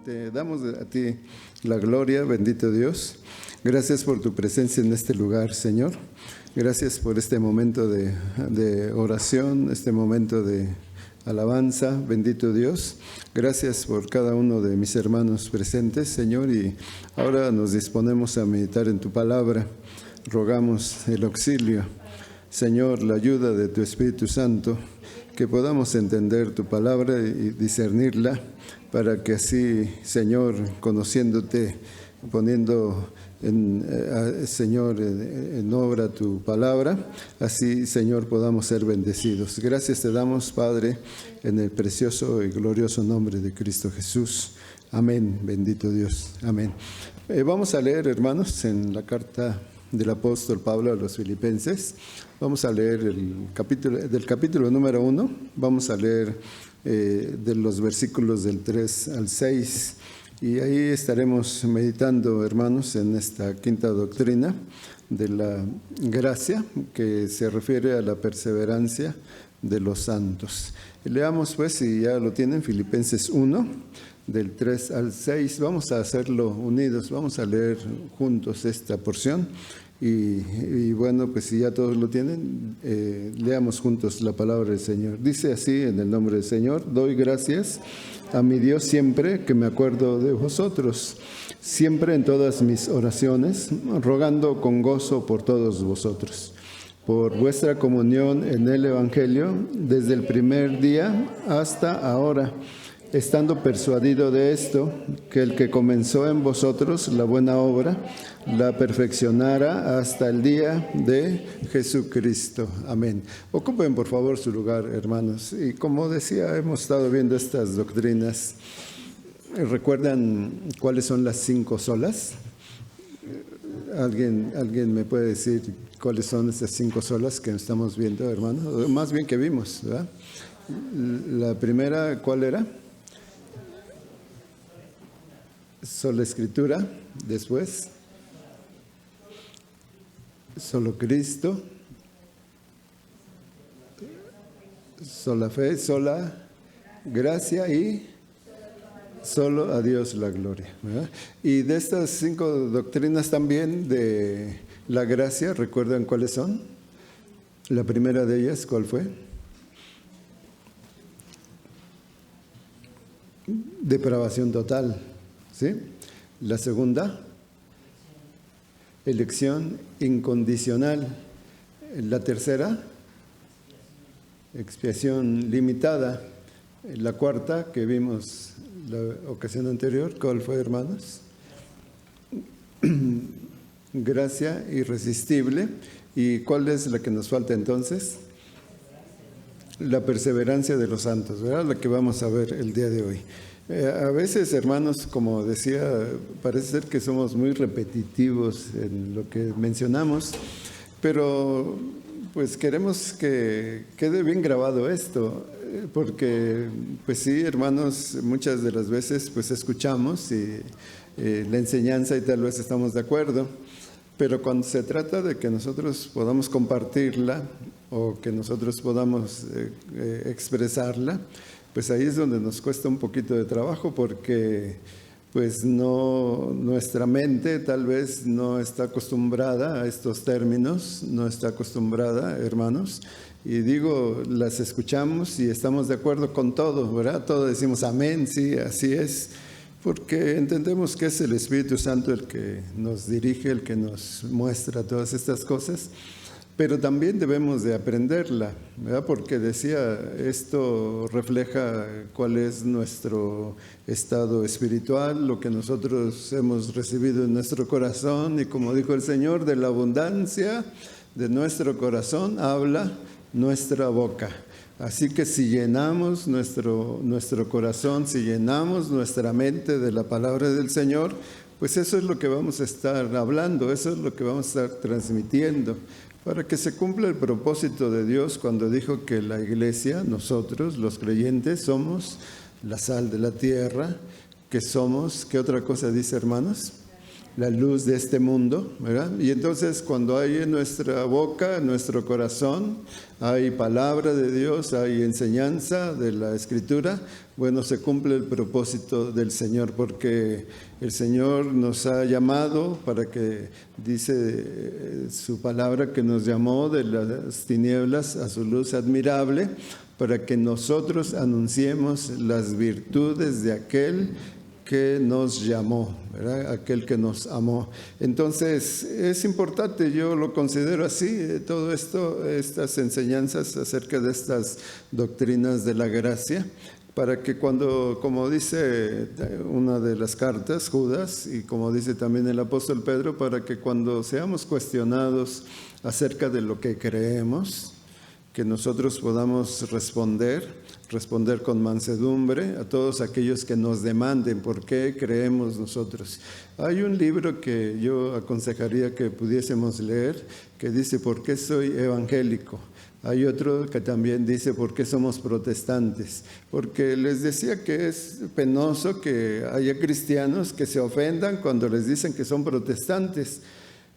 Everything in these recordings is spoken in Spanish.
Te damos a ti la gloria, bendito Dios. Gracias por tu presencia en este lugar, Señor. Gracias por este momento de oración, este momento de alabanza, bendito Dios. Gracias por cada uno de mis hermanos presentes, Señor. Y ahora nos disponemos a meditar en tu palabra. Rogamos el auxilio, Señor, la ayuda de tu Espíritu Santo, que podamos entender tu palabra y discernirla, para que así, Señor, conociéndote, poniendo Señor, en obra tu palabra, así, Señor, podamos ser bendecidos. Gracias te damos, Padre, en el precioso y glorioso nombre de Cristo Jesús. Amén, bendito Dios. Amén. Vamos a leer, hermanos, en la carta del apóstol Pablo a los Filipenses. Vamos a leer del capítulo número 1. Vamos a leer de los versículos del 3 al 6. Y ahí estaremos meditando, hermanos, en esta quinta doctrina de la gracia, que se refiere a la perseverancia de los santos. Leamos, pues, si ya lo tienen, Filipenses 1, del 3 al 6. Vamos a hacerlo unidos, vamos a leer juntos esta porción. Y bueno, pues si ya todos lo tienen, leamos juntos la palabra del Señor. Dice así, en el nombre del Señor: doy gracias a mi Dios siempre que me acuerdo de vosotros, siempre en todas mis oraciones, rogando con gozo por todos vosotros, por vuestra comunión en el Evangelio, desde el primer día hasta ahora, estando persuadido de esto, que el que comenzó en vosotros la buena obra, la perfeccionará hasta el día de Jesucristo. Amén. Ocupen, por favor, su lugar, hermanos. Y como decía, hemos estado viendo estas doctrinas. ¿Recuerdan cuáles son las 5 solas? ¿Alguien me puede decir cuáles son esas 5 solas que estamos viendo, hermanos? Más bien que vimos, ¿verdad? La primera, ¿cuál era? Sola Escritura. Después, solo Cristo, sola fe, sola gracia y solo a Dios la gloria, ¿verdad? Y de estas 5 doctrinas también de la gracia, ¿recuerdan cuáles son? La primera de ellas, ¿cuál fue? Depravación total, ¿sí? La segunda, elección incondicional. La tercera, expiación limitada. La cuarta, que vimos la ocasión anterior, ¿cuál fue, hermanos? Gracia irresistible. ¿Y cuál es la que nos falta entonces? La perseverancia de los santos, ¿verdad? La que vamos a ver el día de hoy. A veces, hermanos, como decía, parece ser que somos muy repetitivos en lo que mencionamos, pero pues queremos que quede bien grabado esto, porque pues sí, hermanos, muchas de las veces pues escuchamos la enseñanza y tal vez estamos de acuerdo, pero cuando se trata de que nosotros podamos compartirla o que nosotros podamos expresarla, pues ahí es donde nos cuesta un poquito de trabajo, porque pues nuestra mente tal vez no está acostumbrada a estos términos, no está acostumbrada, hermanos, y digo, las escuchamos y estamos de acuerdo con todo, ¿verdad? Todo decimos amén, sí, así es, porque entendemos que es el Espíritu Santo el que nos dirige, el que nos muestra todas estas cosas. Pero también debemos de aprenderla, ¿verdad? Porque decía, esto refleja cuál es nuestro estado espiritual, lo que nosotros hemos recibido en nuestro corazón, y como dijo el Señor, de la abundancia de nuestro corazón habla nuestra boca. Así que si llenamos nuestro corazón, si llenamos nuestra mente de la palabra del Señor, pues eso es lo que vamos a estar hablando, eso es lo que vamos a estar transmitiendo, para que se cumpla el propósito de Dios cuando dijo que la iglesia, nosotros, los creyentes, somos la sal de la tierra, que somos, ¿qué otra cosa dice, hermanos? la luz de este mundo, ¿verdad? Y entonces cuando hay en nuestra boca, en nuestro corazón, hay palabra de Dios, hay enseñanza de la Escritura, bueno, se cumple el propósito del Señor, porque el Señor nos ha llamado para que, dice su palabra, que nos llamó de las tinieblas a su luz admirable, para que nosotros anunciemos las virtudes de aquel que nos llamó, ¿verdad? Aquel que nos amó. Entonces, es importante, yo lo considero así, todo esto, estas enseñanzas acerca de estas doctrinas de la gracia, para que cuando, como dice una de las cartas, Judas, y como dice también el apóstol Pedro, para que cuando seamos cuestionados acerca de lo que creemos, que nosotros podamos responder con mansedumbre a todos aquellos que nos demanden por qué creemos nosotros. Hay un libro que yo aconsejaría que pudiésemos leer que dice ¿por qué soy evangélico? Hay otro que también dice ¿por qué somos protestantes? Porque les decía que es penoso que haya cristianos que se ofendan cuando les dicen que son protestantes.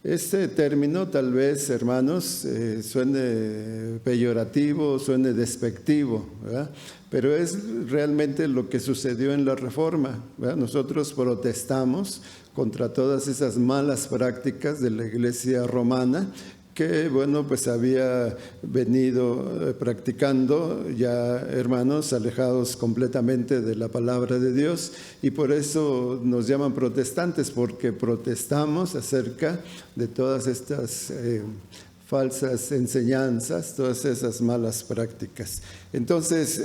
Este término tal vez, hermanos, suene peyorativo, suene despectivo, ¿verdad? Pero es realmente lo que sucedió en la Reforma, ¿verdad? Nosotros protestamos contra todas esas malas prácticas de la Iglesia romana que, bueno, pues había venido practicando ya hermanos alejados completamente de la palabra de Dios, y por eso nos llaman protestantes, porque protestamos acerca de todas estas falsas enseñanzas, todas esas malas prácticas. Entonces,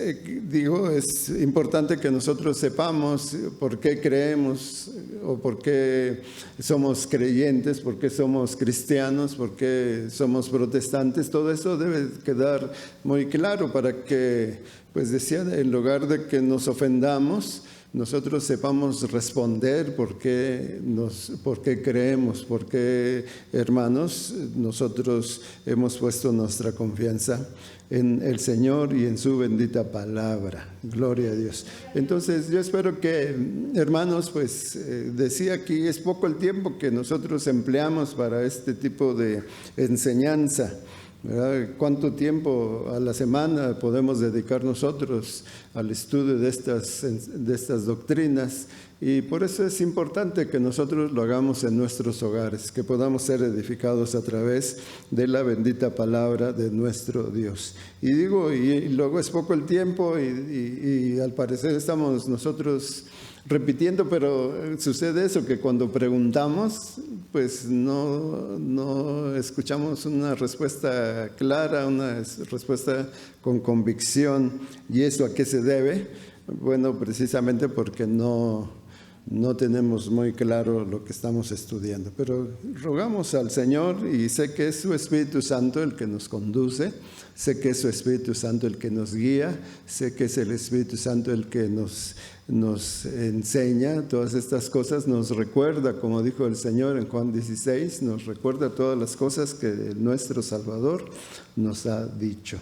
digo, es importante que nosotros sepamos por qué creemos o por qué somos creyentes, por qué somos cristianos, por qué somos protestantes. Todo eso debe quedar muy claro para que, pues decía, en lugar de que nos ofendamos, nosotros sepamos responder por qué creemos, por qué, hermanos, nosotros hemos puesto nuestra confianza en el Señor y en su bendita palabra. Gloria a Dios. Entonces, yo espero que, hermanos, pues decía aquí, es poco el tiempo que nosotros empleamos para este tipo de enseñanza, ¿verdad? ¿Cuánto tiempo a la semana podemos dedicar nosotros al estudio de estas doctrinas? Y por eso es importante que nosotros lo hagamos en nuestros hogares, que podamos ser edificados a través de la bendita palabra de nuestro Dios. Y digo, y luego es poco el tiempo y al parecer estamos nosotros repitiendo, pero sucede eso, que cuando preguntamos, pues no escuchamos una respuesta clara, una respuesta con convicción. ¿Y eso a qué se debe? Bueno, precisamente porque no tenemos muy claro lo que estamos estudiando. Pero rogamos al Señor, y sé que es su Espíritu Santo el que nos conduce, sé que es su Espíritu Santo el que nos guía, sé que es el Espíritu Santo el que nos enseña todas estas cosas, nos recuerda, como dijo el Señor en Juan 16, nos recuerda todas las cosas que nuestro Salvador nos ha dicho.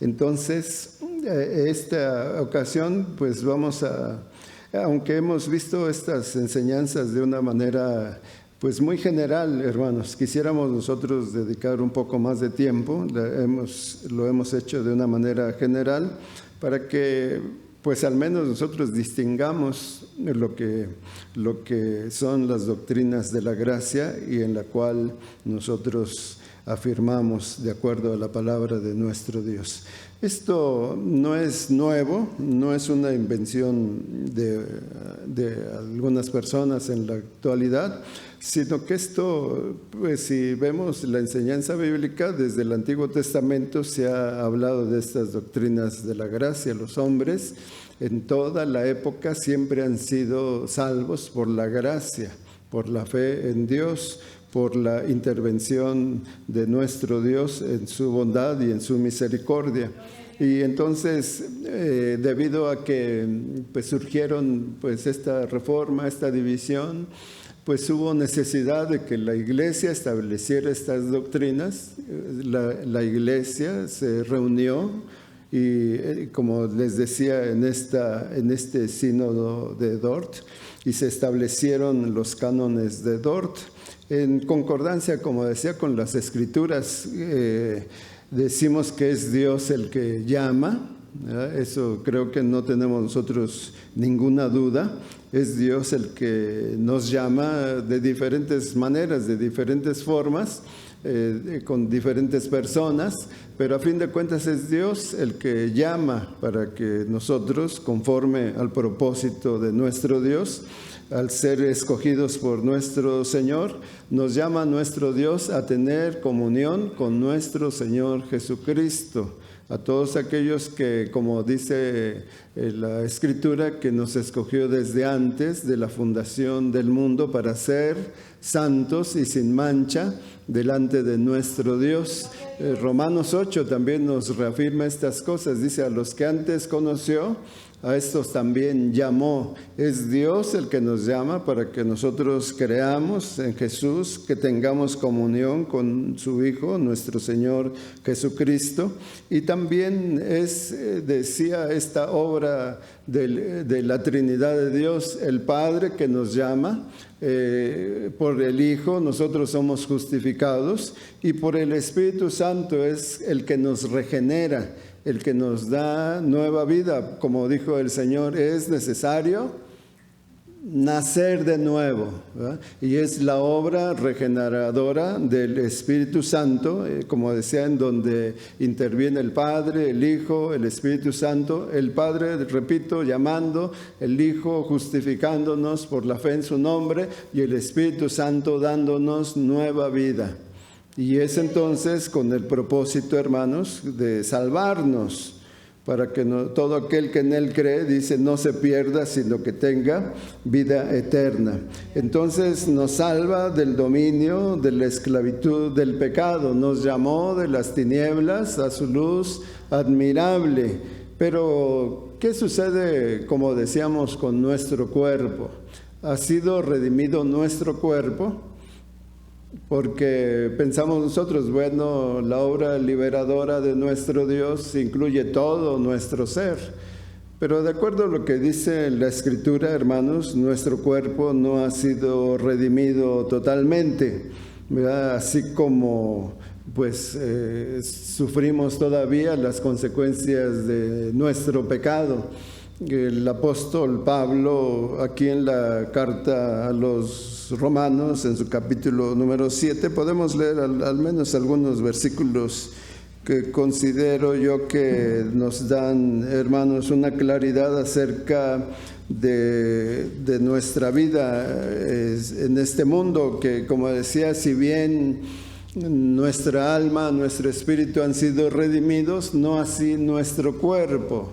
Entonces, esta ocasión, pues vamos aunque hemos visto estas enseñanzas de una manera pues muy general, hermanos, quisiéramos nosotros dedicar un poco más de tiempo, lo hemos hecho de una manera general para que pues al menos nosotros distingamos lo que son las doctrinas de la gracia y en la cual nosotros afirmamos de acuerdo a la palabra de nuestro Dios. Esto no es nuevo, no es una invención de algunas personas en la actualidad, sino que esto, pues si vemos la enseñanza bíblica, desde el Antiguo Testamento se ha hablado de estas doctrinas de la gracia. Los hombres en toda la época siempre han sido salvos por la gracia, por la fe en Dios, por la intervención de nuestro Dios en su bondad y en su misericordia. Y entonces, debido a que pues, surgieron pues, esta reforma, esta división, pues hubo necesidad de que la Iglesia estableciera estas doctrinas. La Iglesia se reunió y como les decía en este sínodo de Dort, y se establecieron los cánones de Dort en concordancia, como decía, con las Escrituras. Decimos que es Dios el que llama, ¿verdad? Eso creo que no tenemos nosotros ninguna duda. Es Dios el que nos llama de diferentes maneras, de diferentes formas, con diferentes personas, pero a fin de cuentas es Dios el que llama para que nosotros, conforme al propósito de nuestro Dios, al ser escogidos por nuestro Señor, nos llama nuestro Dios a tener comunión con nuestro Señor Jesucristo. A todos aquellos que, como dice la Escritura, que nos escogió desde antes de la fundación del mundo para ser santos y sin mancha delante de nuestro Dios. Romanos 8 también nos reafirma estas cosas. Dice, a los que antes conoció, a estos también llamó. Es Dios el que nos llama para que nosotros creamos en Jesús, que tengamos comunión con su Hijo, nuestro Señor Jesucristo. Y también decía esta obra de la Trinidad de Dios, el Padre que nos llama, por el Hijo nosotros somos justificados, y por el Espíritu Santo es el que nos regenera, el que nos da nueva vida. Como dijo el Señor, es necesario nacer de nuevo, ¿verdad? Y es la obra regeneradora del Espíritu Santo, como decía, en donde interviene el Padre, el Hijo, el Espíritu Santo. El Padre, repito, llamando, el Hijo justificándonos por la fe en su nombre, y el Espíritu Santo dándonos nueva vida. Y es entonces con el propósito, hermanos, de salvarnos, para que todo aquel que en Él cree, dice, no se pierda, sino que tenga vida eterna. Entonces nos salva del dominio, de la esclavitud del pecado. Nos llamó de las tinieblas a su luz admirable. Pero, ¿qué sucede, como decíamos, con nuestro cuerpo? ¿Ha sido redimido nuestro cuerpo? Porque pensamos nosotros, bueno, la obra liberadora de nuestro Dios incluye todo nuestro ser. Pero de acuerdo a lo que dice la Escritura, hermanos, nuestro cuerpo no ha sido redimido totalmente, ¿verdad? Así como sufrimos todavía las consecuencias de nuestro pecado. El apóstol Pablo, aquí en la carta a los Romanos, en su capítulo número 7, podemos leer al menos algunos versículos que considero yo que nos dan, hermanos, una claridad acerca de nuestra vida en este mundo, que, como decía, si bien nuestra alma, nuestro espíritu han sido redimidos, no así nuestro cuerpo.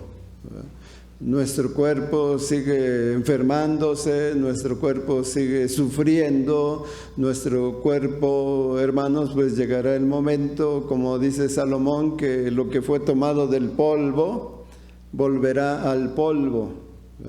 Nuestro cuerpo sigue enfermándose, nuestro cuerpo sigue sufriendo, nuestro cuerpo, hermanos, pues llegará el momento, como dice Salomón, que lo que fue tomado del polvo volverá al polvo.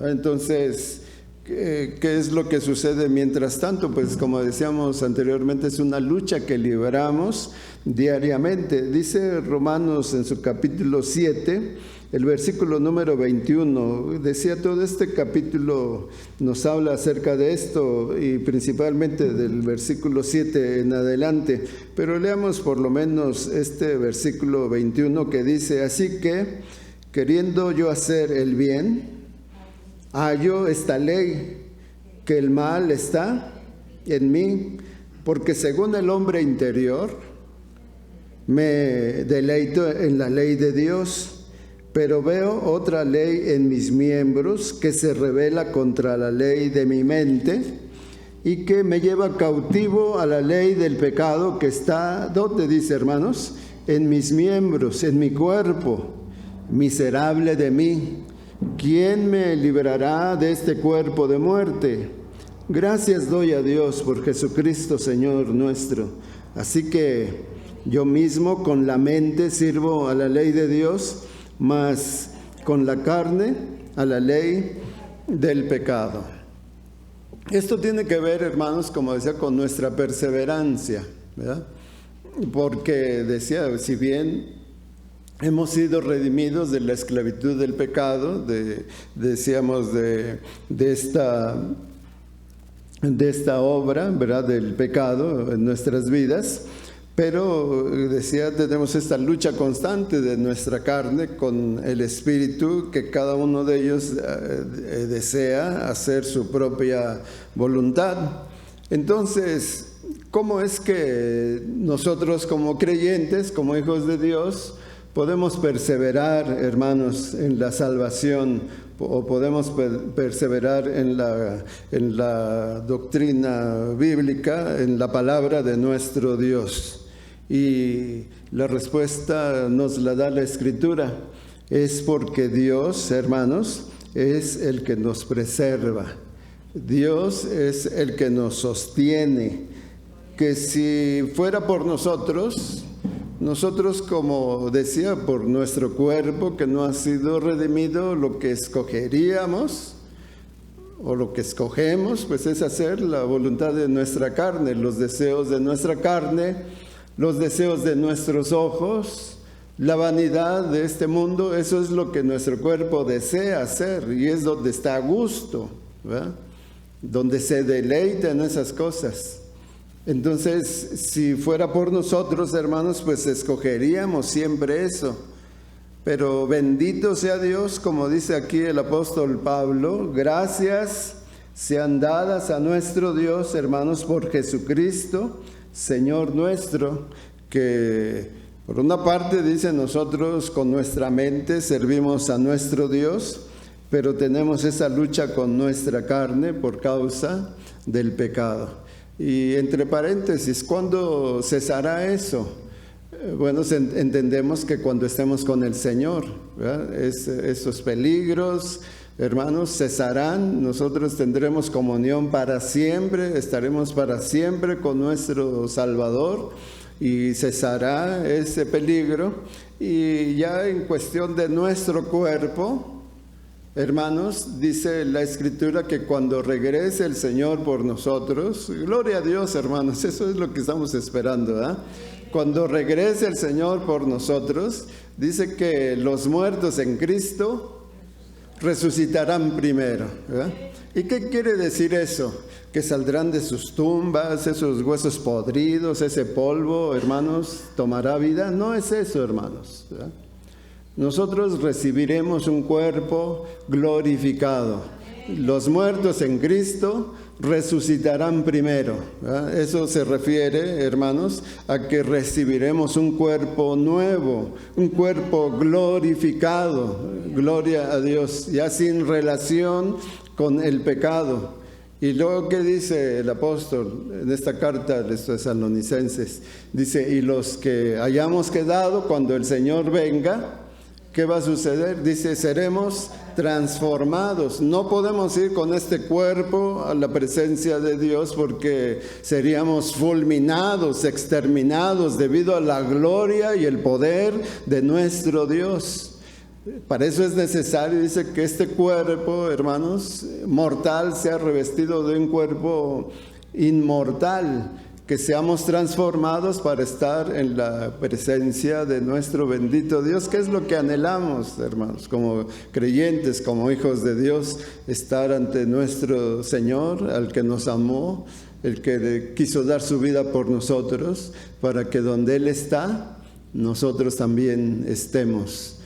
Entonces, ¿qué es lo que sucede mientras tanto? Pues como decíamos anteriormente, es una lucha que libramos diariamente. Dice Romanos en su capítulo 7, el versículo número 21, decía, todo este capítulo nos habla acerca de esto, y principalmente del versículo 7 en adelante, pero leamos por lo menos este versículo 21 que dice, así que, queriendo yo hacer el bien, hallo esta ley, que el mal está en mí, porque según el hombre interior, me deleito en la ley de Dios, pero veo otra ley en mis miembros que se rebela contra la ley de mi mente y que me lleva cautivo a la ley del pecado que está, ¿dónde dice, hermanos? En mis miembros, en mi cuerpo. Miserable de mí, ¿quién me librará de este cuerpo de muerte? Gracias doy a Dios por Jesucristo, Señor nuestro. Así que yo mismo con la mente sirvo a la ley de Dios, mas con la carne a la ley del pecado. Esto tiene que ver, hermanos, como decía, con nuestra perseverancia, ¿verdad? Porque decía, si bien hemos sido redimidos de la esclavitud del pecado, decíamos de esta obra, ¿verdad?, del pecado en nuestras vidas. Pero decía, tenemos esta lucha constante de nuestra carne con el espíritu, que cada uno de ellos desea hacer su propia voluntad. Entonces, ¿cómo es que nosotros como creyentes, como hijos de Dios, podemos perseverar, hermanos, en la salvación, o podemos perseverar en la doctrina bíblica, en la palabra de nuestro Dios? Y la respuesta nos la da la Escritura. Es porque Dios, hermanos, es el que nos preserva. Dios es el que nos sostiene. Que si fuera por nosotros, como decía, por nuestro cuerpo que no ha sido redimido, lo que escogeríamos o lo que escogemos, pues es hacer la voluntad de nuestra carne, los deseos de nuestra carne, los deseos de nuestros ojos, la vanidad de este mundo. Eso es lo que nuestro cuerpo desea hacer, y es donde está a gusto, ¿verdad?, donde se deleita en esas cosas. Entonces, si fuera por nosotros, hermanos, pues escogeríamos siempre eso. Pero bendito sea Dios, como dice aquí el apóstol Pablo, gracias sean dadas a nuestro Dios, hermanos, por Jesucristo, Señor nuestro, que por una parte dice, nosotros con nuestra mente servimos a nuestro Dios, pero tenemos esa lucha con nuestra carne por causa del pecado. Y entre paréntesis, ¿cuándo cesará eso? Bueno, entendemos que cuando estemos con el Señor, ¿verdad?, esos peligros, hermanos, cesarán. Nosotros tendremos comunión para siempre, estaremos para siempre con nuestro Salvador, y cesará ese peligro. Y ya en cuestión de nuestro cuerpo, hermanos, dice la Escritura que cuando regrese el Señor por nosotros, gloria a Dios, hermanos, eso es lo que estamos esperando, ¿verdad? Cuando regrese el Señor por nosotros, dice que los muertos en Cristo resucitarán primero, ¿verdad? ¿Y qué quiere decir eso? Que saldrán de sus tumbas, esos huesos podridos, ese polvo, hermanos, tomará vida. No es eso, hermanos, ¿verdad? Nosotros recibiremos un cuerpo glorificado. Los muertos en Cristo resucitarán primero, ¿verdad? Eso se refiere, hermanos, a que recibiremos un cuerpo nuevo, un cuerpo glorificado, gloria a Dios, ya sin relación con el pecado. Y luego, ¿qué dice el apóstol en esta carta a los tesalonicenses? Dice, y los que hayamos quedado cuando el Señor venga, ¿qué va a suceder? Dice, seremos transformados. No podemos ir con este cuerpo a la presencia de Dios porque seríamos fulminados, exterminados debido a la gloria y el poder de nuestro Dios. Para eso es necesario, dice, que este cuerpo, hermanos, mortal sea revestido de un cuerpo inmortal, que seamos transformados para estar en la presencia de nuestro bendito Dios, que es lo que anhelamos, hermanos, como creyentes, como hijos de Dios, estar ante nuestro Señor, al que nos amó, el que quiso dar su vida por nosotros, para que donde Él está, nosotros también estemos.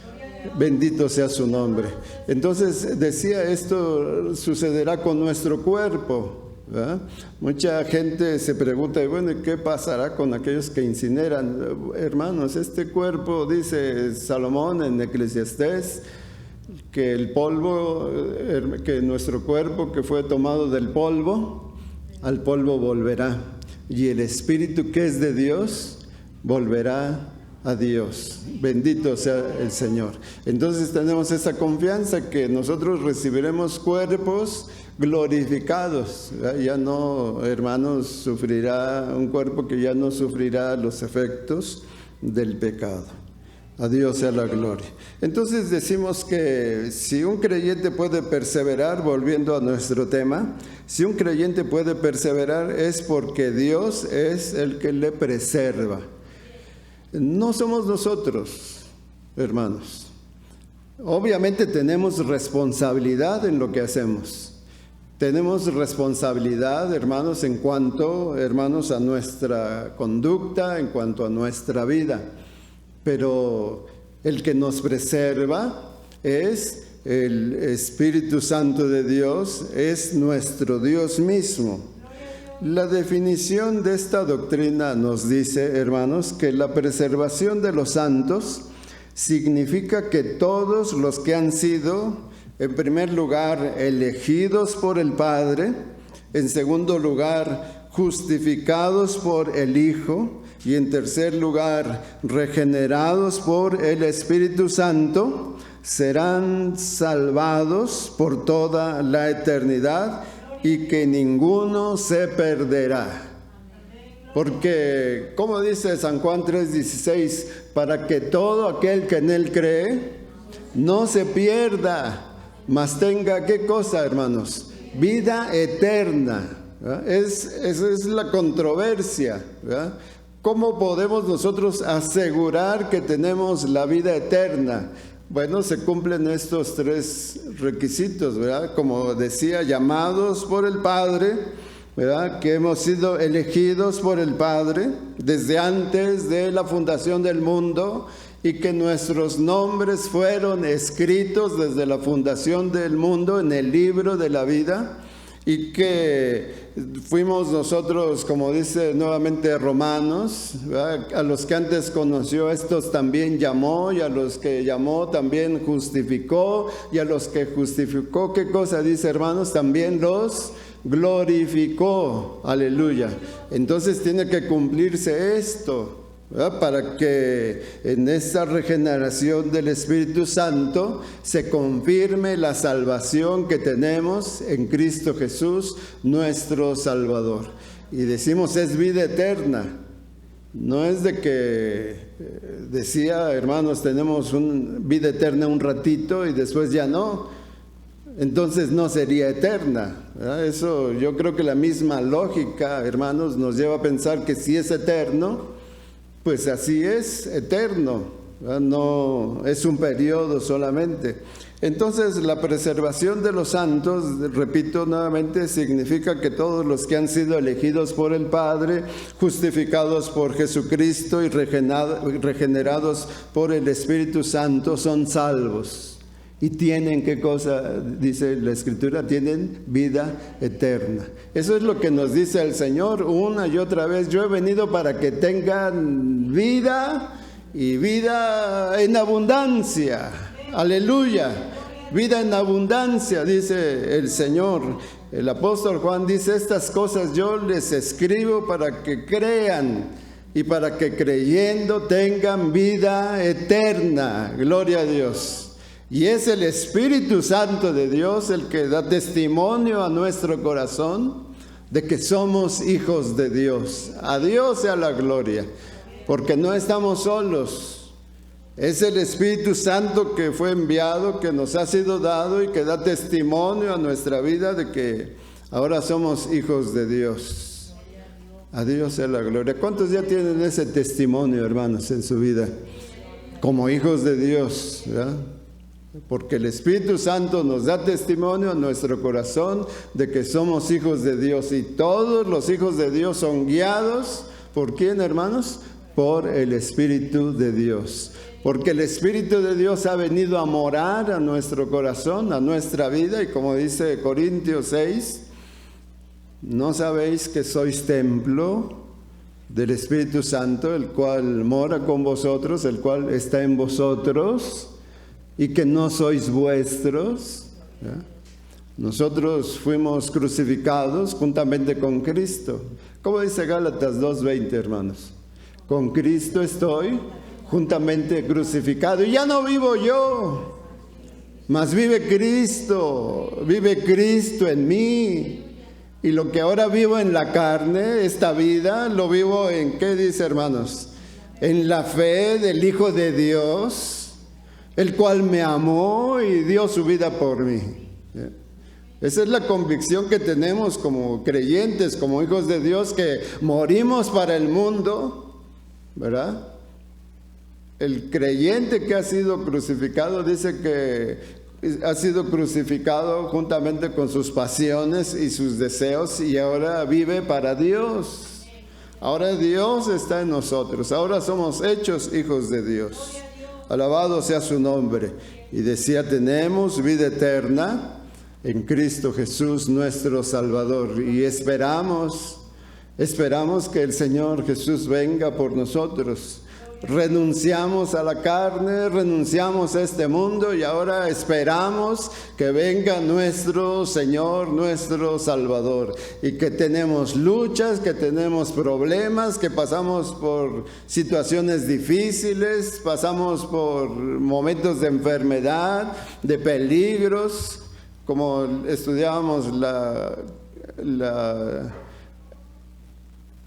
Bendito sea su nombre. Entonces decía, esto sucederá con nuestro cuerpo, ¿verdad? Mucha gente se pregunta, bueno, ¿y qué pasará con aquellos que incineran? Hermanos, este cuerpo, dice Salomón en Eclesiastés, que el polvo, que nuestro cuerpo que fue tomado del polvo, al polvo volverá, y el espíritu que es de Dios volverá a Dios. Bendito sea el Señor. Entonces tenemos esa confianza que nosotros recibiremos cuerpos glorificados. Ya no, hermanos, sufrirá un cuerpo que ya no sufrirá los efectos del pecado. A Dios sea la gloria. Entonces decimos que si un creyente puede perseverar, volviendo a nuestro tema, si un creyente puede perseverar es porque Dios es el que le preserva. No somos nosotros, hermanos. Obviamente tenemos responsabilidad en lo que hacemos. Tenemos responsabilidad, hermanos, en cuanto, hermanos, a nuestra conducta, en cuanto a nuestra vida. Pero el que nos preserva es el Espíritu Santo de Dios, es nuestro Dios mismo. La definición de esta doctrina nos dice, hermanos, que la preservación de los santos significa que todos los que han sido, en primer lugar, elegidos por el Padre, en segundo lugar, justificados por el Hijo, y en tercer lugar, regenerados por el Espíritu Santo, serán salvados por toda la eternidad y que ninguno se perderá. Porque, como dice San Juan 3:16, para que todo aquel que en él cree no se pierda, mas tenga, ¿qué cosa, hermanos? Vida eterna. Esa es la controversia, ¿verdad? ¿Cómo podemos nosotros asegurar que tenemos la vida eterna? Bueno, se cumplen estos tres requisitos, ¿verdad? Como decía, llamados por el Padre, ¿verdad? Que hemos sido elegidos por el Padre desde antes de la fundación del mundo y que nuestros nombres fueron escritos desde la fundación del mundo en el libro de la vida y que fuimos nosotros, como dice nuevamente Romanos, ¿verdad? A los que antes conoció, estos también llamó, y a los que llamó también justificó, y a los que justificó, ¿qué cosa dice, hermanos? También los glorificó. Aleluya. Entonces tiene que cumplirse esto, ¿verdad? Para que en esta regeneración del Espíritu Santo se confirme la salvación que tenemos en Cristo Jesús, nuestro Salvador. Y decimos, es vida eterna. No es de que decía, hermanos, tenemos vida eterna un ratito y después ya no. Entonces no sería eterna, ¿verdad? Eso, yo creo que la misma lógica, hermanos, nos lleva a pensar que si es eterno, pues así es, eterno, ¿verdad? No es un periodo solamente. Entonces, la preservación de los santos, repito nuevamente, significa que todos los que han sido elegidos por el Padre, justificados por Jesucristo y regenerados por el Espíritu Santo son salvos. Y tienen, ¿qué cosa dice la Escritura? Tienen vida eterna. Eso es lo que nos dice el Señor una y otra vez. Yo he venido para que tengan vida y vida en abundancia. Aleluya. Vida en abundancia, dice el Señor. El apóstol Juan dice, estas cosas yo les escribo para que crean y para que creyendo tengan vida eterna. Gloria a Dios. Y es el Espíritu Santo de Dios el que da testimonio a nuestro corazón de que somos hijos de Dios. A Dios sea la gloria, porque no estamos solos. Es el Espíritu Santo que fue enviado, que nos ha sido dado y que da testimonio a nuestra vida de que ahora somos hijos de Dios. A Dios sea la gloria. ¿Cuántos ya tienen ese testimonio, hermanos, en su vida? Como hijos de Dios, ¿verdad? Porque el Espíritu Santo nos da testimonio a nuestro corazón de que somos hijos de Dios. Y todos los hijos de Dios son guiados, ¿por quién, hermanos? Por el Espíritu de Dios. Porque el Espíritu de Dios ha venido a morar a nuestro corazón, a nuestra vida. Y como dice Corintios 6, ¿no sabéis que sois templo del Espíritu Santo, el cual mora con vosotros, el cual está en vosotros? Y que no sois vuestros, ¿ya? Nosotros fuimos crucificados juntamente con Cristo. ¿Cómo dice Gálatas 2:20, hermanos? Con Cristo estoy juntamente crucificado. Y ya no vivo yo, mas vive Cristo en mí. Y lo que ahora vivo en la carne, esta vida, lo vivo en, ¿qué dice, hermanos? En la fe del Hijo de Dios, el cual me amó y dio su vida por mí. Esa es la convicción que tenemos como creyentes, como hijos de Dios, que morimos para el mundo, ¿verdad? el creyente que ha sido crucificado dice que ha sido crucificado juntamente con sus pasiones y sus deseos y ahora vive para Dios. Ahora Dios está en nosotros, ahora somos hechos hijos de Dios. Alabado sea su nombre. Y decía, tenemos vida eterna en Cristo Jesús nuestro Salvador. Y esperamos que el Señor Jesús venga por nosotros. Renunciamos a la carne, renunciamos a este mundo y ahora esperamos que venga nuestro Señor, nuestro Salvador. Y que tenemos luchas, que tenemos problemas, que pasamos por situaciones difíciles, pasamos por momentos de enfermedad, de peligros, como estudiábamos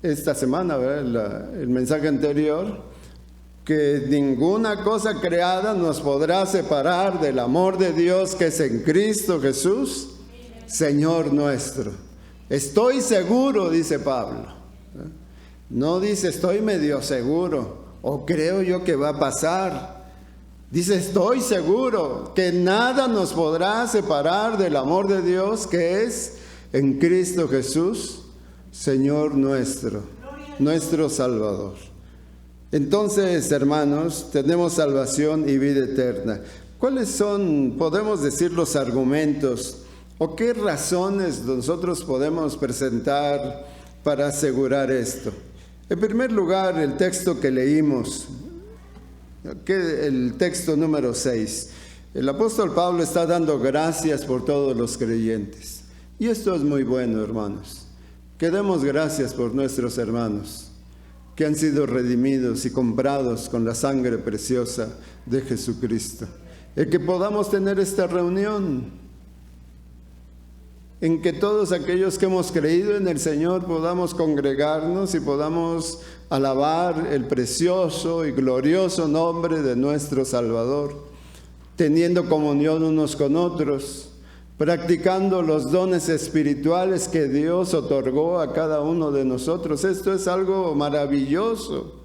esta semana, ¿verdad? El mensaje anterior, que ninguna cosa creada nos podrá separar del amor de Dios que es en Cristo Jesús, Señor nuestro. Estoy seguro, dice Pablo. No dice estoy medio seguro o creo yo que va a pasar. Dice estoy seguro que nada nos podrá separar del amor de Dios que es en Cristo Jesús, Señor nuestro, nuestro Salvador. Entonces, hermanos, tenemos salvación y vida eterna. ¿Cuáles son, podemos decir, los argumentos o qué razones nosotros podemos presentar para asegurar esto? En primer lugar, el texto que leímos, el texto número 6. El apóstol Pablo está dando gracias por todos los creyentes. Y esto es muy bueno, hermanos. Que demos gracias por nuestros hermanos que han sido redimidos y comprados con la sangre preciosa de Jesucristo. El que podamos tener esta reunión, en que todos aquellos que hemos creído en el Señor podamos congregarnos y podamos alabar el precioso y glorioso nombre de nuestro Salvador, teniendo comunión unos con otros, practicando los dones espirituales que Dios otorgó a cada uno de nosotros. Esto es algo maravilloso,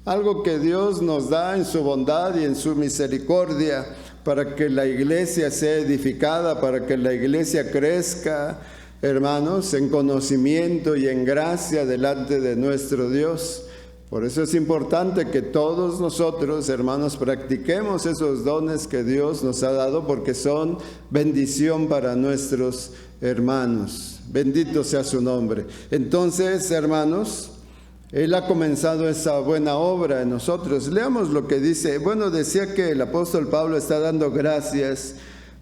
algo que Dios nos da en su bondad y en su misericordia para que la iglesia sea edificada, para que la iglesia crezca, hermanos, en conocimiento y en gracia delante de nuestro Dios. Por eso es importante que todos nosotros, hermanos, practiquemos esos dones que Dios nos ha dado porque son bendición para nuestros hermanos. Bendito sea su nombre. Entonces, hermanos, Él ha comenzado esa buena obra en nosotros. Leamos lo que dice. Bueno, decía que el apóstol Pablo está dando gracias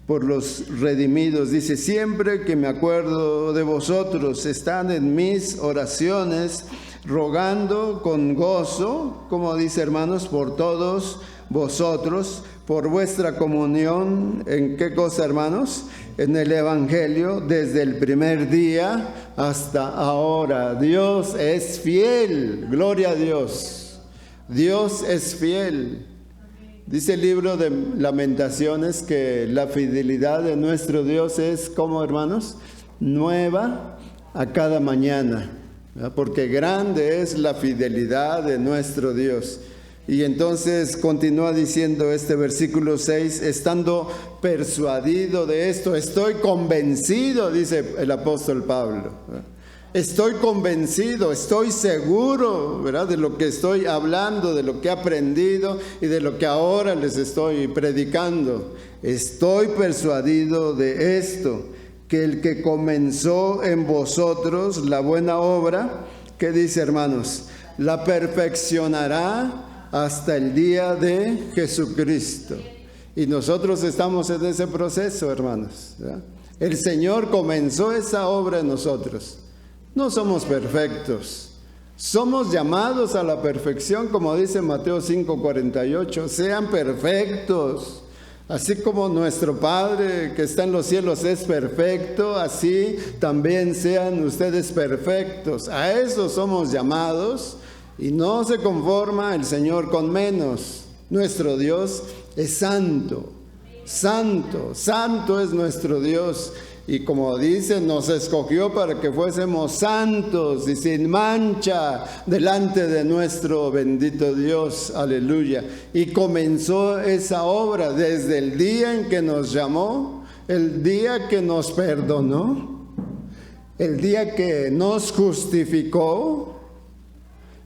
por los redimidos. Dice, siempre que me acuerdo de vosotros, están en mis oraciones, rogando con gozo, como dice, hermanos, por todos vosotros, por vuestra comunión. ¿En qué cosa, hermanos? En el Evangelio, desde el primer día hasta ahora. Dios es fiel, gloria a Dios. Dios es fiel. Dice el libro de Lamentaciones que la fidelidad de nuestro Dios es, ¿cómo, hermanos? Nueva a cada mañana. Porque grande es la fidelidad de nuestro Dios. Y entonces continúa diciendo este versículo 6, estando persuadido de esto, estoy convencido, dice el apóstol Pablo. Estoy convencido, estoy seguro, ¿verdad?, de lo que estoy hablando, de lo que he aprendido y de lo que ahora les estoy predicando. Estoy persuadido de esto, que el que comenzó en vosotros la buena obra, ¿qué dice, hermanos? La perfeccionará hasta el día de Jesucristo. Y nosotros estamos en ese proceso, hermanos, ¿verdad? El Señor comenzó esa obra en nosotros. No somos perfectos. Somos llamados a la perfección, como dice Mateo 5:48. Sean perfectos. Así como nuestro Padre que está en los cielos es perfecto, así también sean ustedes perfectos. A eso somos llamados y no se conforma el Señor con menos. Nuestro Dios es santo, santo, santo es nuestro Dios. y como dice, nos escogió para que fuésemos santos y sin mancha delante de nuestro bendito Dios. Aleluya. Y comenzó esa obra desde el día en que nos llamó, el día que nos perdonó, el día que nos justificó,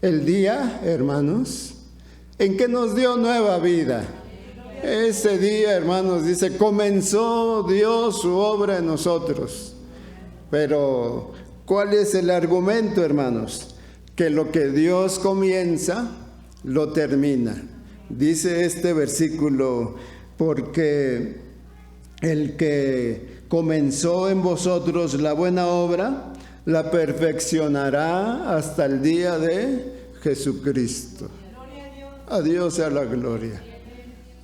el día, hermanos, en que nos dio nueva vida. Ese día, hermanos, dice, comenzó Dios su obra en nosotros. Pero, ¿cuál es el argumento, hermanos? Que lo que Dios comienza, lo termina. Dice este versículo, porque el que comenzó en vosotros la buena obra, la perfeccionará hasta el día de Jesucristo. A Dios sea la gloria.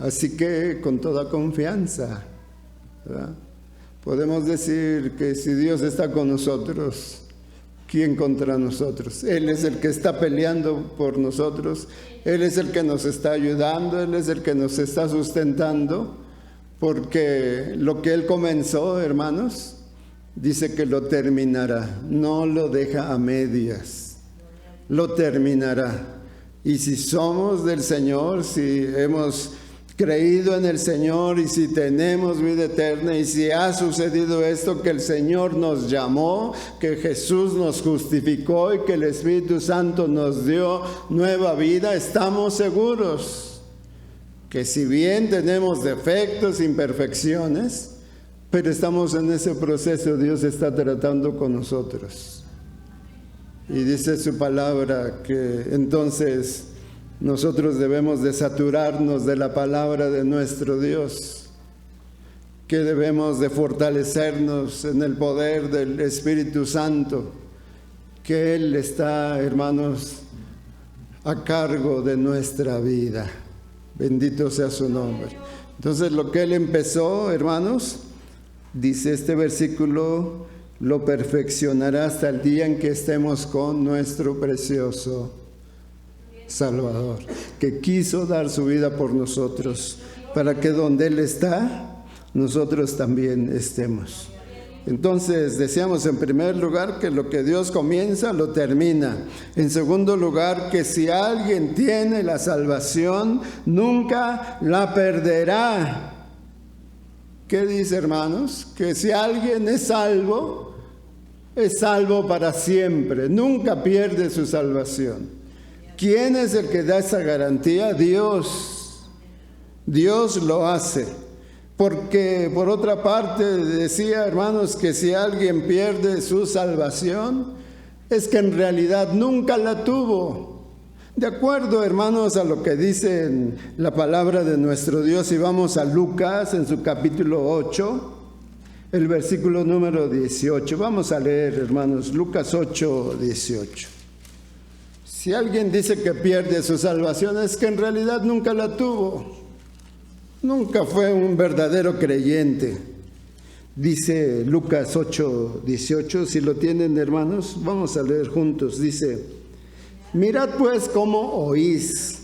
Así que con toda confianza, ¿verdad?, podemos decir que si Dios está con nosotros, ¿quién contra nosotros? Él es el que está peleando por nosotros, Él es el que nos está ayudando, Él es el que nos está sustentando, porque lo que Él comenzó, hermanos, dice que lo terminará, no lo deja a medias, lo terminará. Y si somos del Señor, si hemos creído en el Señor y si tenemos vida eterna y si ha sucedido esto, que el Señor nos llamó, que Jesús nos justificó y que el Espíritu Santo nos dio nueva vida, estamos seguros que si bien tenemos defectos, imperfecciones, pero estamos en ese proceso, Dios está tratando con nosotros. Y dice su palabra que entonces nosotros debemos de saturarnos de la palabra de nuestro Dios, que debemos de fortalecernos en el poder del Espíritu Santo, que Él está, hermanos, a cargo de nuestra vida. Bendito sea su nombre. Entonces, lo que Él empezó, hermanos, dice este versículo, lo perfeccionará hasta el día en que estemos con nuestro precioso Salvador, que quiso dar su vida por nosotros, para que donde Él está, nosotros también estemos. Entonces, deseamos en primer lugar que lo que Dios comienza, lo termina. En segundo lugar, que si alguien tiene la salvación, nunca la perderá. ¿Qué dice, hermanos? Que si alguien es salvo para siempre, nunca pierde su salvación. ¿Quién es el que da esa garantía? Dios. Dios lo hace. Porque por otra parte decía, hermanos, que si alguien pierde su salvación, es que en realidad nunca la tuvo. De acuerdo, hermanos, a lo que dice la palabra de nuestro Dios, y vamos a Lucas en su capítulo 8, el versículo número 18. Vamos a leer, hermanos, Lucas 8, 18. Si alguien dice que pierde su salvación, es que en realidad nunca la tuvo. Nunca fue un verdadero creyente. Dice Lucas 8, 18, si lo tienen, hermanos, vamos a leer juntos. Dice, mirad pues cómo oís,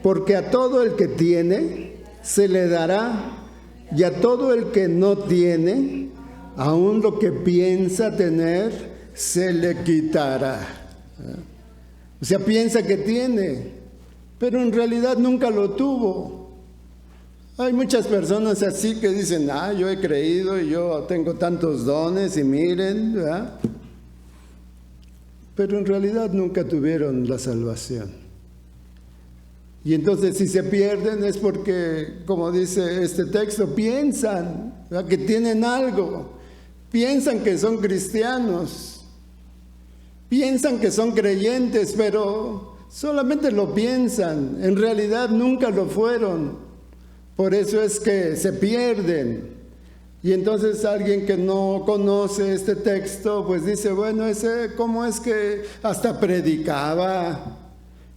porque a todo el que tiene se le dará, y a todo el que no tiene, aun lo que piensa tener, se le quitará. O sea, piensa que tiene, pero en realidad nunca lo tuvo. Hay muchas personas así que dicen, yo he creído y yo tengo tantos dones y miren, ¿verdad? Pero en realidad nunca tuvieron la salvación. Y entonces si se pierden es porque, como dice este texto, piensan, ¿verdad?, que tienen algo. Piensan que son cristianos. Piensan que son creyentes, pero solamente lo piensan. En realidad nunca lo fueron. Por eso es que se pierden. Y entonces alguien que no conoce este texto, pues dice, bueno, ¿cómo es que hasta predicaba?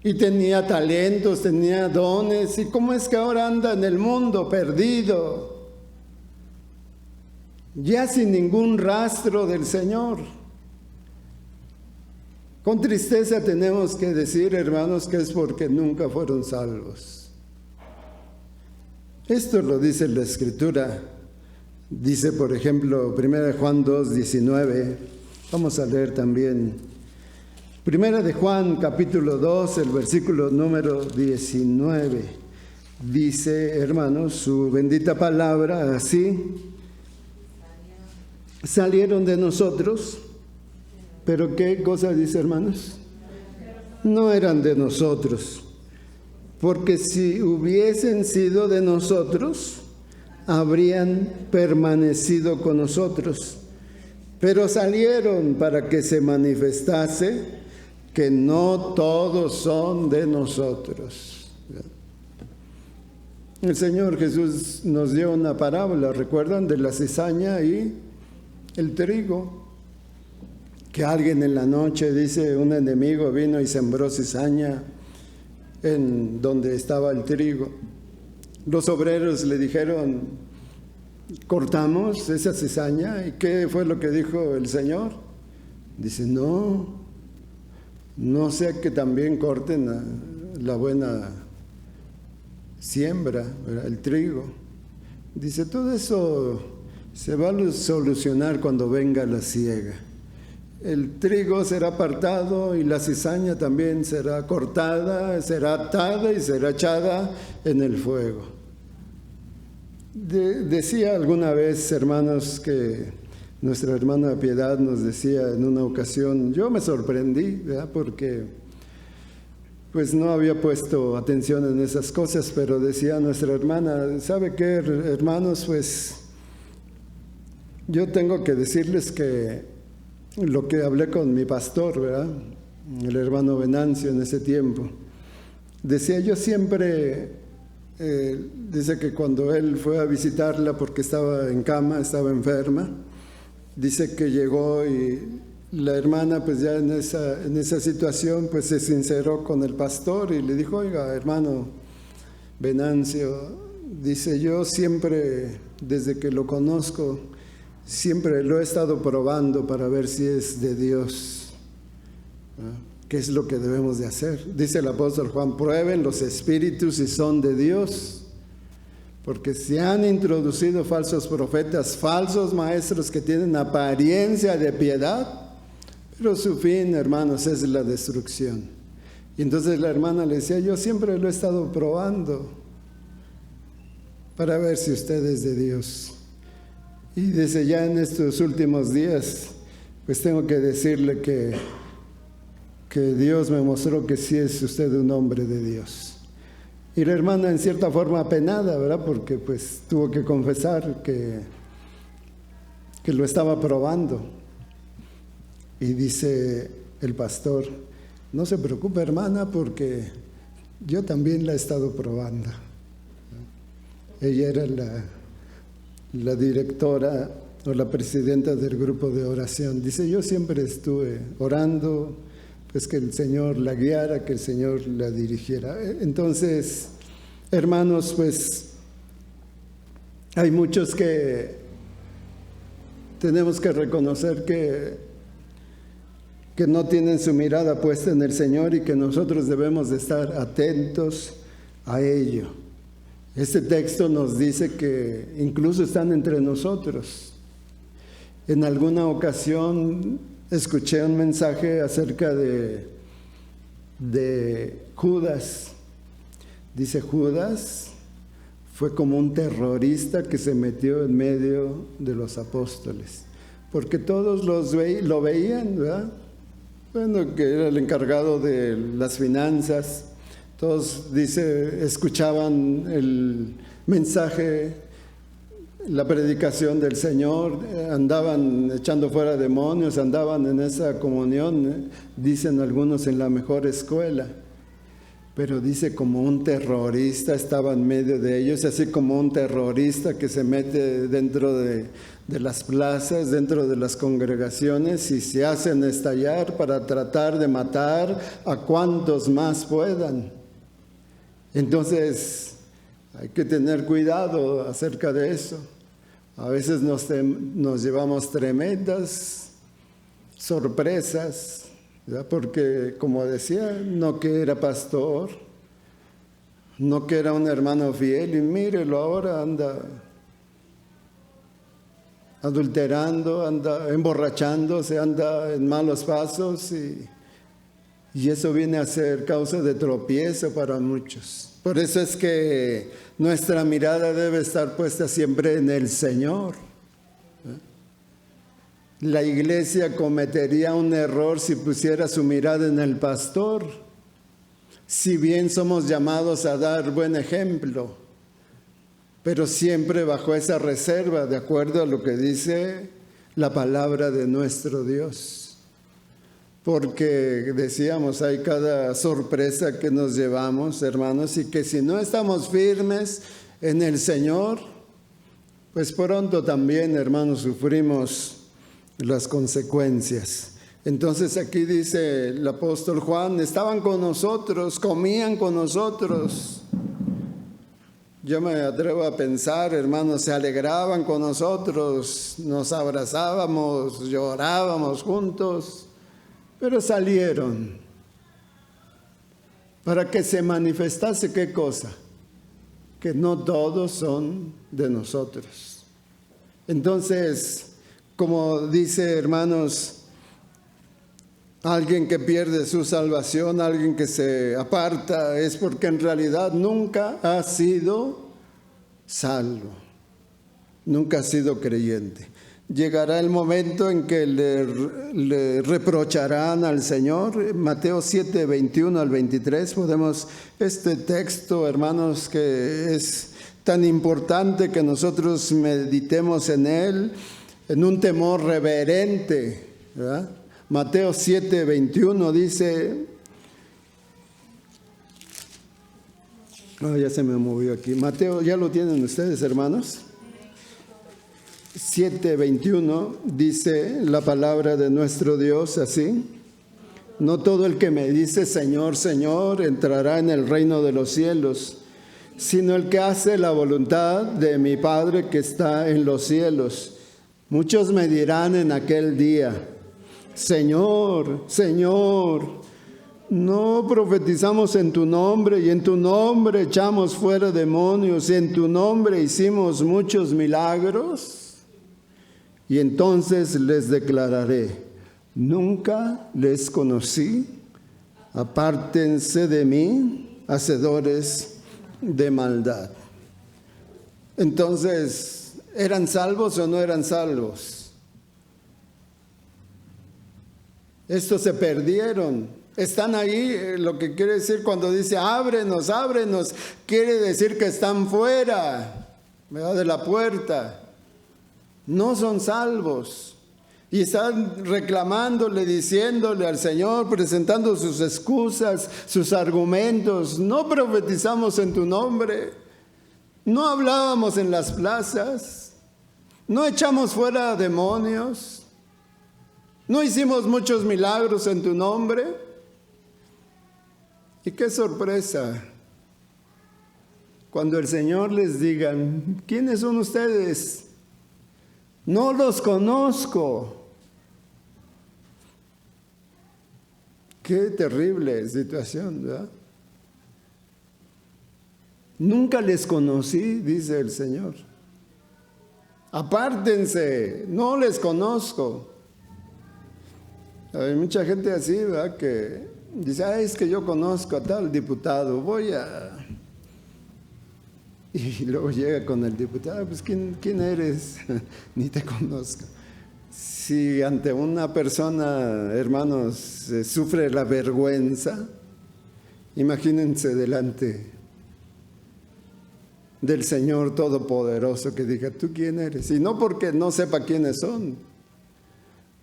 Y tenía talentos, tenía dones. ¿Y cómo es que ahora anda en el mundo perdido? Ya sin ningún rastro del Señor. Con tristeza tenemos que decir, hermanos, que es porque nunca fueron salvos. Esto lo dice la Escritura. Dice, por ejemplo, 1 Juan 2, 19. Vamos a leer también. 1 Juan, capítulo 2, el versículo número 19. Dice, hermanos, su bendita palabra así. Salieron de nosotros, pero ¿qué cosa dice, hermanos? No eran de nosotros, porque si hubiesen sido de nosotros, habrían permanecido con nosotros, pero salieron para que se manifestase que no todos son de nosotros. El Señor Jesús nos dio una parábola, ¿recuerdan? De la cizaña y el trigo. Que alguien en la noche, dice, un enemigo vino y sembró cizaña en donde estaba el trigo. Los obreros le dijeron, cortamos esa cizaña. ¿Y qué fue lo que dijo el Señor? Dice, no sea que también corten la buena siembra, ¿verdad? El trigo. Dice, todo eso se va a solucionar cuando venga la siega. El trigo será apartado y la cizaña también será cortada, será atada y será echada en el fuego. Decía alguna vez, hermanos, que nuestra hermana Piedad nos decía en una ocasión, yo me sorprendí, ¿verdad? Porque pues no había puesto atención en esas cosas, pero decía nuestra hermana, ¿sabe qué, hermanos? Pues yo tengo que decirles que lo que hablé con mi pastor, ¿verdad? El hermano Venancio en ese tiempo. Decía, yo siempre, dice que cuando él fue a visitarla porque estaba en cama, estaba enferma, dice que llegó y la hermana pues ya en esa situación pues se sinceró con el pastor y le dijo, oiga, hermano Venancio, dice, yo siempre, desde que lo conozco, siempre lo he estado probando para ver si es de Dios. ¿Qué es lo que debemos de hacer? Dice el apóstol Juan, prueben los espíritus si son de Dios, porque se han introducido falsos profetas, falsos maestros que tienen apariencia de piedad, pero su fin, hermanos, es la destrucción. Y entonces la hermana le decía, yo siempre lo he estado probando para ver si usted es de Dios. Y desde ya en estos últimos días, pues tengo que decirle que Dios me mostró que sí es usted un hombre de Dios. Y la hermana en cierta forma apenada, ¿verdad? Porque pues tuvo que confesar que lo estaba probando. Y dice el pastor, no se preocupe, hermana, porque yo también la he estado probando. Ella era la directora o la presidenta del grupo de oración. Dice, yo siempre estuve orando, pues que el Señor la guiara, que el Señor la dirigiera. Entonces, hermanos, pues hay muchos que tenemos que reconocer que no tienen su mirada puesta en el Señor y que nosotros debemos de estar atentos a ello. Este texto nos dice que incluso están entre nosotros. En alguna ocasión escuché un mensaje acerca de Judas. Dice, Judas fue como un terrorista que se metió en medio de los apóstoles, porque todos lo veían, ¿verdad? Bueno, que era el encargado de las finanzas. Todos, dice, escuchaban el mensaje, la predicación del Señor, andaban echando fuera demonios, andaban en esa comunión, dicen algunos en la mejor escuela. Pero dice, como un terrorista estaba en medio de ellos, así como un terrorista que se mete dentro de las plazas, dentro de las congregaciones y se hacen estallar para tratar de matar a cuantos más puedan. Entonces, hay que tener cuidado acerca de eso. A veces nos llevamos tremendas sorpresas, ¿verdad? Porque, como decía, no que era pastor, no que era un hermano fiel, y mírelo ahora anda adulterando, anda emborrachándose, anda en malos pasos y eso viene a ser causa de tropiezo para muchos. Por eso es que nuestra mirada debe estar puesta siempre en el Señor. La iglesia cometería un error si pusiera su mirada en el pastor. Si bien somos llamados a dar buen ejemplo, pero siempre bajo esa reserva, de acuerdo a lo que dice la palabra de nuestro Dios. Porque decíamos, hay cada sorpresa que nos llevamos, hermanos, y que si no estamos firmes en el Señor, pues pronto también, hermanos, sufrimos las consecuencias. Entonces aquí dice el apóstol Juan, estaban con nosotros, comían con nosotros. Yo me atrevo a pensar, hermanos, se alegraban con nosotros, nos abrazábamos, llorábamos juntos, pero salieron para que se manifestase ¿qué cosa? Que no todos son de nosotros. Entonces, como dice, hermanos, alguien que pierde su salvación, alguien que se aparta, es porque en realidad nunca ha sido salvo, nunca ha sido creyente. Llegará el momento en que le reprocharán al Señor. Mateo 7, 21 al 23, podemos, este texto, hermanos, que es tan importante que nosotros meditemos en él, en un temor reverente, ¿verdad? Mateo 7, 21 dice, ya se me movió aquí. Mateo, ¿ya lo tienen ustedes, hermanos? 7, 21 dice la palabra de nuestro Dios así: no todo el que me dice Señor, Señor, entrará en el reino de los cielos, sino el que hace la voluntad de mi Padre que está en los cielos. Muchos me dirán en aquel día, Señor, Señor, ¿no profetizamos en tu nombre y en tu nombre echamos fuera demonios y en tu nombre hicimos muchos milagros? Y entonces les declararé, nunca les conocí, apártense de mí, hacedores de maldad. Entonces, ¿eran salvos o no eran salvos? Estos se perdieron. Están ahí, lo que quiere decir cuando dice ábrenos, ábrenos, quiere decir que están fuera, ¿verdad?, de la puerta. No son salvos. Y están reclamándole, diciéndole al Señor, presentando sus excusas, sus argumentos. No profetizamos en tu nombre, no hablábamos en las plazas, no echamos fuera demonios, no hicimos muchos milagros en tu nombre. Y qué sorpresa cuando el Señor les diga, ¿quiénes son ustedes? No los conozco. Qué terrible situación, ¿verdad? Nunca les conocí, dice el Señor. Apártense, no les conozco. Hay mucha gente así, ¿verdad?, que dice, es que yo conozco a tal diputado, voy a... Y luego llega con el diputado, pues ¿quién eres? Ni te conozco. Si ante una persona, hermanos, sufre la vergüenza, imagínense delante del Señor Todopoderoso que diga, ¿tú quién eres? Y no porque no sepa quiénes son,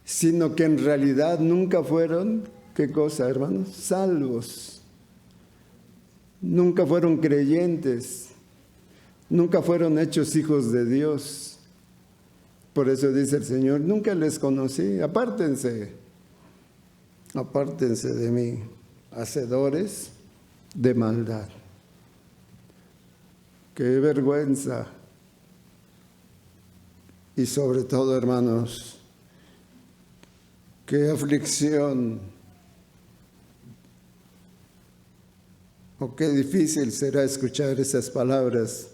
sino que en realidad nunca fueron, ¿qué cosa, hermanos? Salvos. Nunca fueron creyentes. Nunca fueron hechos hijos de Dios. Por eso dice el Señor, nunca les conocí, apártense de mí, hacedores de maldad. Qué vergüenza. Y sobre todo, hermanos, qué aflicción. O qué difícil será escuchar esas palabras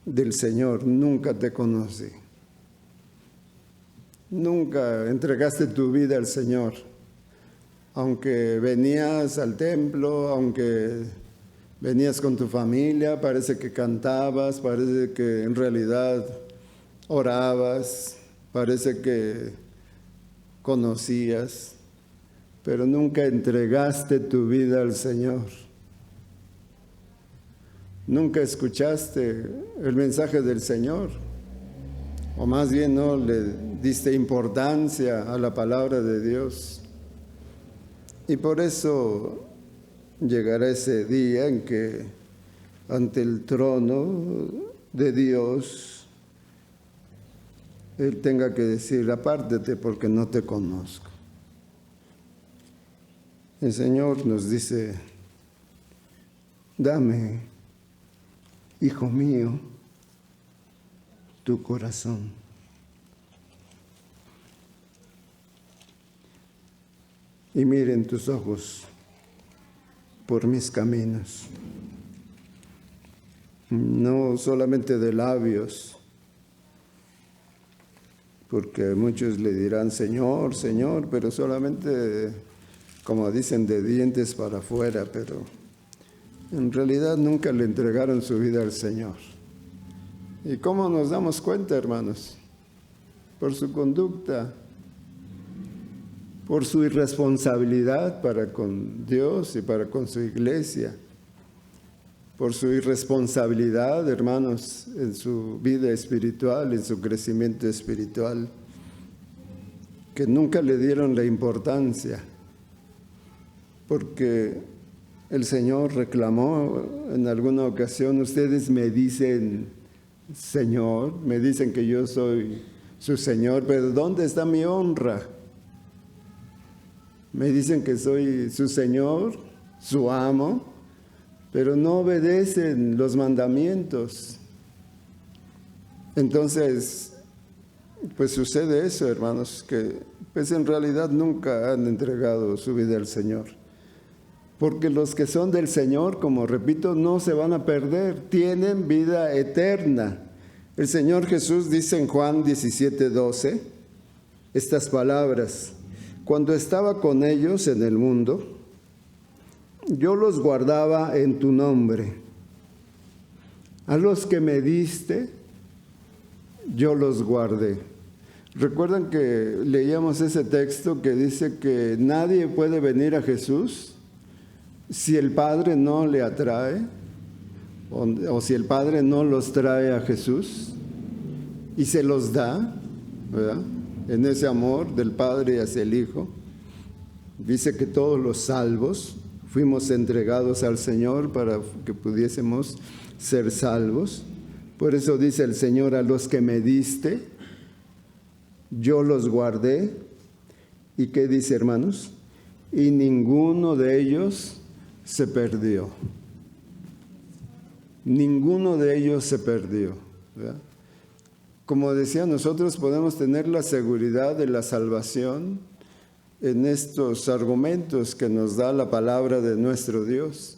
del Señor, nunca te conocí. nunca entregaste tu vida al Señor. Aunque venías al templo, aunque venías con tu familia, parece que cantabas, parece que en realidad orabas, parece que conocías, pero nunca entregaste tu vida al Señor. Nunca escuchaste el mensaje del Señor, o más bien no le diste importancia a la palabra de Dios. Y por eso llegará ese día en que ante el trono de Dios Él tenga que decir: apártate porque no te conozco. El Señor nos dice: dame, hijo mío, tu corazón. Y miren tus ojos por mis caminos. No solamente de labios, porque muchos le dirán Señor, Señor, pero solamente, como dicen, de dientes para afuera, pero en realidad nunca le entregaron su vida al Señor. ¿Y cómo nos damos cuenta, hermanos? Por su conducta, por su irresponsabilidad para con Dios y para con su iglesia, por su irresponsabilidad, hermanos, en su vida espiritual, en su crecimiento espiritual, que nunca le dieron la importancia, porque el Señor reclamó en alguna ocasión: ustedes me dicen Señor, me dicen que yo soy su Señor, pero ¿dónde está mi honra? Me dicen que soy su Señor, su amo, pero no obedecen los mandamientos. Entonces, pues sucede eso, hermanos, que pues en realidad nunca han entregado su vida al Señor. Porque los que son del Señor, como repito, no se van a perder, tienen vida eterna. El Señor Jesús dice en Juan 17:12 estas palabras: cuando estaba con ellos en el mundo, yo los guardaba en tu nombre. A los que me diste, yo los guardé. ¿Recuerdan que leíamos ese texto que dice que nadie puede venir a Jesús si el Padre no le atrae, o si el Padre no los trae a Jesús y se los da, ¿verdad? En ese amor del Padre hacia el Hijo? Dice que todos los salvos fuimos entregados al Señor para que pudiésemos ser salvos. Por eso dice el Señor: a los que me diste, yo los guardé. ¿Y qué dice, hermanos? Y ninguno de ellos se perdió. Ninguno de ellos se perdió, ¿verdad? Como decía, nosotros podemos tener la seguridad de la salvación en estos argumentos que nos da la palabra de nuestro Dios,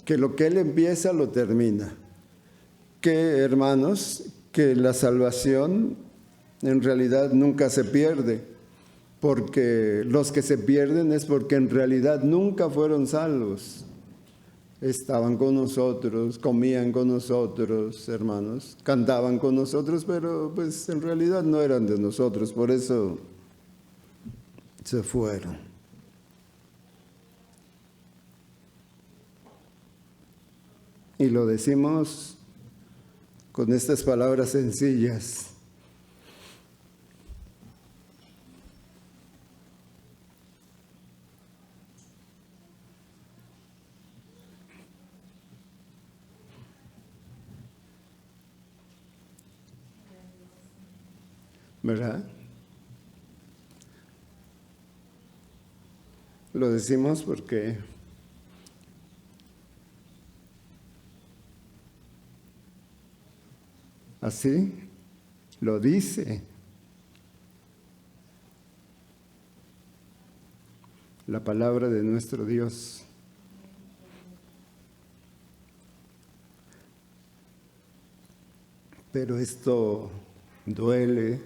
que lo que Él empieza lo termina. Que, hermanos, que la salvación en realidad nunca se pierde, porque los que se pierden es porque en realidad nunca fueron salvos. Estaban con nosotros, comían con nosotros, hermanos, cantaban con nosotros, pero pues en realidad no eran de nosotros, por eso se fueron. Y lo decimos con estas palabras sencillas: ¿verdad? Lo decimos porque así lo dice la palabra de nuestro Dios. Pero esto duele,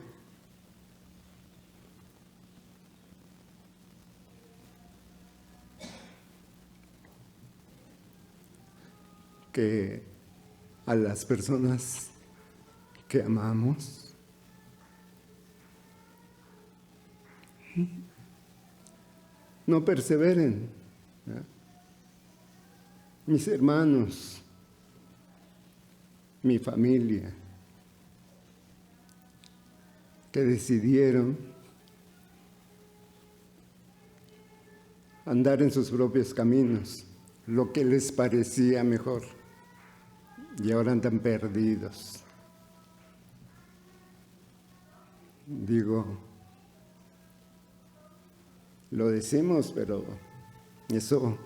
que a las personas que amamos no perseveren. Mis hermanos, mi familia, que decidieron andar en sus propios caminos, lo que les parecía mejor, y ahora andan perdidos. Digo, lo decimos, pero eso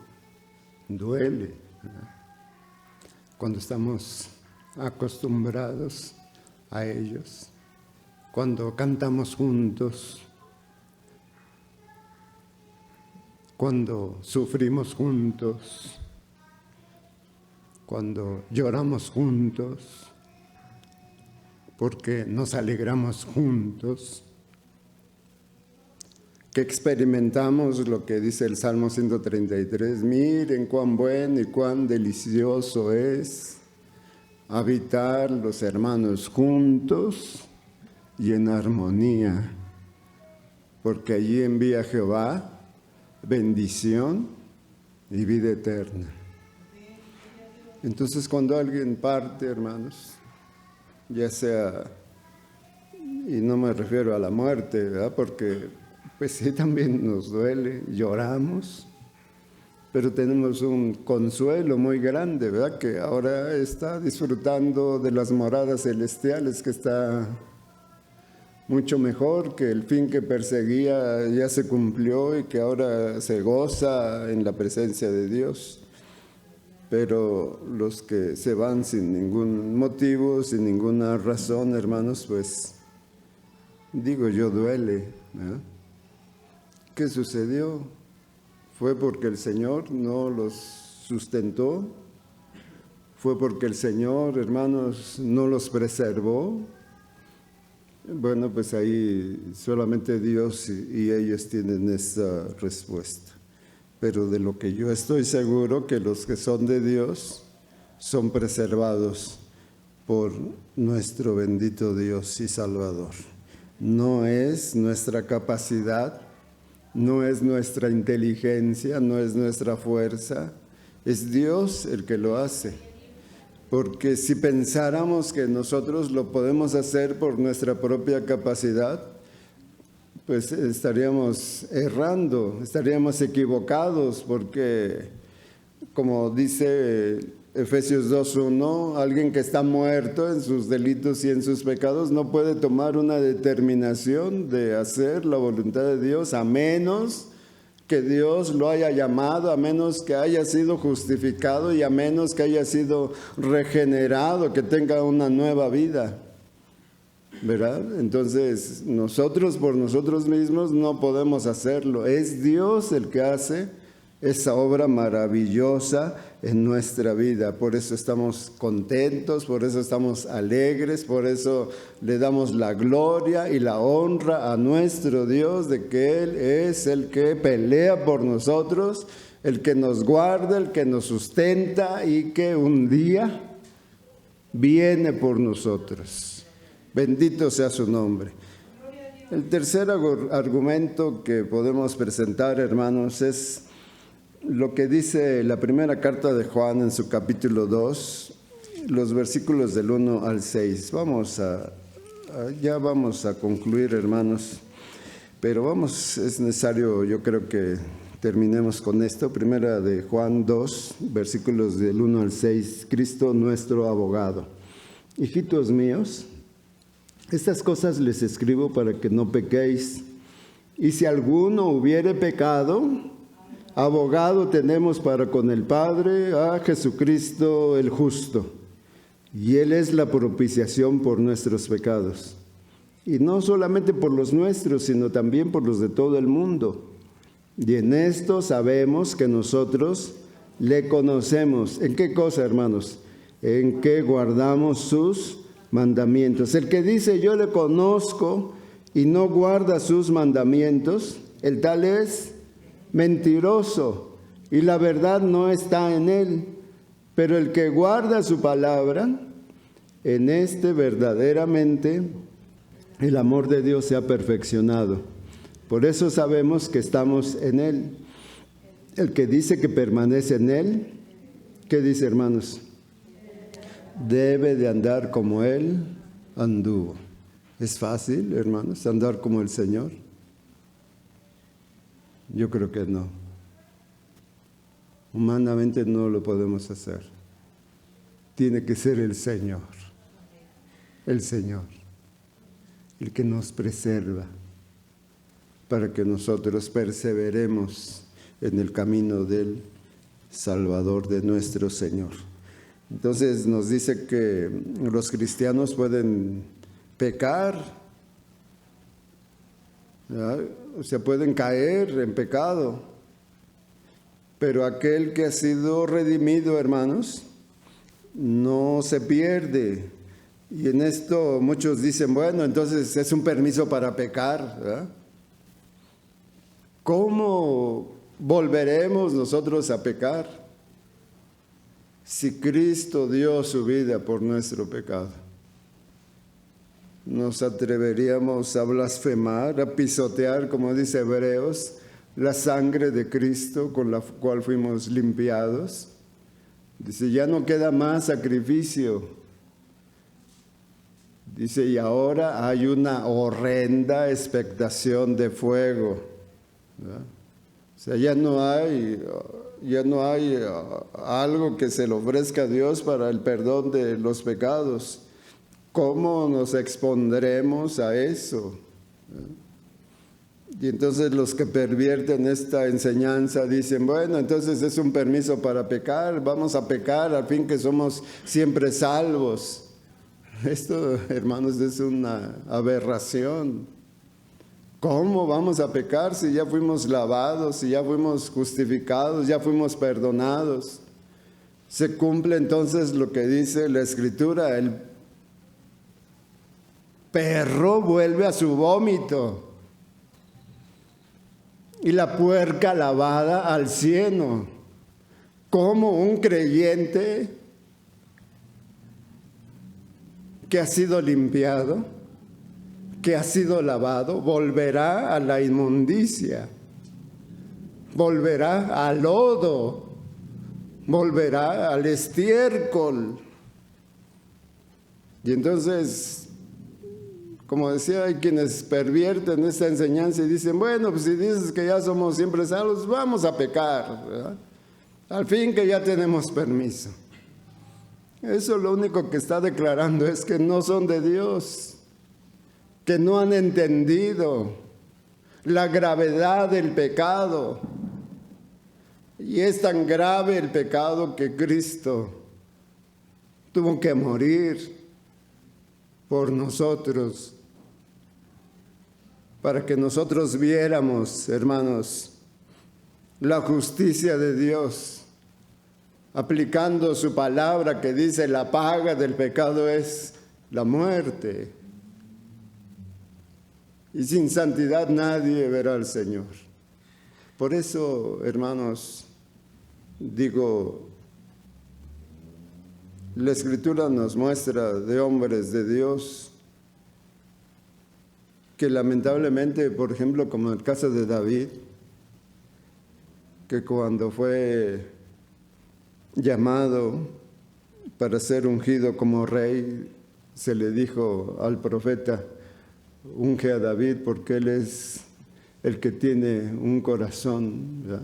duele, ¿verdad? Cuando estamos acostumbrados a ellos, cuando cantamos juntos, cuando sufrimos juntos, cuando lloramos juntos, porque nos alegramos juntos, que experimentamos lo que dice el Salmo 133, miren cuán bueno y cuán delicioso es habitar los hermanos juntos y en armonía, porque allí envía Jehová bendición y vida eterna. Entonces, cuando alguien parte, hermanos, ya sea, y no me refiero a la muerte, ¿verdad? Porque pues sí, también nos duele, lloramos, pero tenemos un consuelo muy grande, ¿verdad? Que ahora está disfrutando de las moradas celestiales, que está mucho mejor, que el fin que perseguía ya se cumplió y que ahora se goza en la presencia de Dios. Pero los que se van sin ningún motivo, sin ninguna razón, hermanos, pues digo yo, duele, ¿verdad? ¿Qué sucedió? ¿Fue porque el Señor no los sustentó? ¿Fue porque el Señor, hermanos, no los preservó? Bueno, pues ahí solamente Dios y ellos tienen esa respuesta. Pero de lo que yo estoy seguro, que los que son de Dios son preservados por nuestro bendito Dios y Salvador. No es nuestra capacidad, no es nuestra inteligencia, no es nuestra fuerza, es Dios el que lo hace. Porque si pensáramos que nosotros lo podemos hacer por nuestra propia capacidad, pues estaríamos errando, estaríamos equivocados, porque como dice Efesios 2:1, alguien que está muerto en sus delitos y en sus pecados no puede tomar una determinación de hacer la voluntad de Dios, a menos que Dios lo haya llamado, a menos que haya sido justificado y a menos que haya sido regenerado, que tenga una nueva vida, ¿verdad? Entonces, nosotros por nosotros mismos no podemos hacerlo. Es Dios el que hace esa obra maravillosa en nuestra vida. Por eso estamos contentos, por eso estamos alegres, por eso le damos la gloria y la honra a nuestro Dios de que Él es el que pelea por nosotros, el que nos guarda, el que nos sustenta y que un día viene por nosotros. Bendito sea su nombre. El tercer argumento que podemos presentar, hermanos, es lo que dice la primera carta de Juan en su capítulo 2, los versículos del 1 al 6. Ya vamos a concluir, hermanos, pero es necesario, yo creo que terminemos con esto. Primera de Juan 2, versículos del 1 al 6. Cristo nuestro abogado. Hijitos míos, estas cosas les escribo para que no pequéis. Y si alguno hubiere pecado, abogado tenemos para con el Padre, a Jesucristo el justo. Y Él es la propiciación por nuestros pecados. Y no solamente por los nuestros, sino también por los de todo el mundo. Y en esto sabemos que nosotros le conocemos. ¿En qué cosa, hermanos? En que guardamos sus mandamientos. El que dice yo le conozco y no guarda sus mandamientos, el tal es mentiroso y la verdad no está en él. Pero el que guarda su palabra, en este verdaderamente el amor de Dios se ha perfeccionado. Por eso sabemos que estamos en Él. El que dice que permanece en Él, ¿qué dice, hermanos? Debe de andar como Él anduvo. ¿Es fácil, hermanos, andar como el Señor? Yo creo que no. Humanamente no lo podemos hacer. Tiene que ser el Señor, el que nos preserva para que nosotros perseveremos en el camino del Salvador, de nuestro Señor. Entonces nos dice que los cristianos pueden pecar, ¿verdad? O sea, pueden caer en pecado, pero aquel que ha sido redimido, hermanos, no se pierde. Y en esto muchos dicen, bueno, entonces es un permiso para pecar, ¿verdad? ¿Cómo volveremos nosotros a pecar si Cristo dio su vida por nuestro pecado? ¿Nos atreveríamos a blasfemar, a pisotear, como dice Hebreos, la sangre de Cristo con la cual fuimos limpiados? Dice, ya no queda más sacrificio. Dice, y ahora hay una horrenda expectación de fuego, ¿verdad? O sea, ya no hay algo que se le ofrezca a Dios para el perdón de los pecados. ¿Cómo nos expondremos a eso? Y entonces los que pervierten esta enseñanza dicen, bueno, entonces es un permiso para pecar, vamos a pecar al fin que somos siempre salvos. Esto, hermanos, es una aberración. ¿Cómo vamos a pecar si ya fuimos lavados, si ya fuimos justificados, ya fuimos perdonados? Se cumple entonces lo que dice la Escritura, el perro vuelve a su vómito y la puerca lavada al cieno. ¿Cómo un creyente que ha sido limpiado, que ha sido lavado, volverá a la inmundicia, volverá al lodo, volverá al estiércol? Y entonces, como decía, hay quienes pervierten esta enseñanza y dicen, bueno, pues si dices que ya somos siempre salvos, vamos a pecar, ¿verdad? Al fin que ya tenemos permiso. Eso lo único que está declarando es que no son de Dios, que no han entendido la gravedad del pecado. Y es tan grave el pecado que Cristo tuvo que morir por nosotros, para que nosotros viéramos, hermanos, la justicia de Dios, aplicando su palabra que dice, la paga del pecado es la muerte. Y sin santidad nadie verá al Señor. Por eso, hermanos, digo, la Escritura nos muestra de hombres de Dios que lamentablemente, por ejemplo, como en el caso de David, que cuando fue llamado para ser ungido como rey, se le dijo al profeta, unge a David porque él es el que tiene un corazón, ¿verdad?,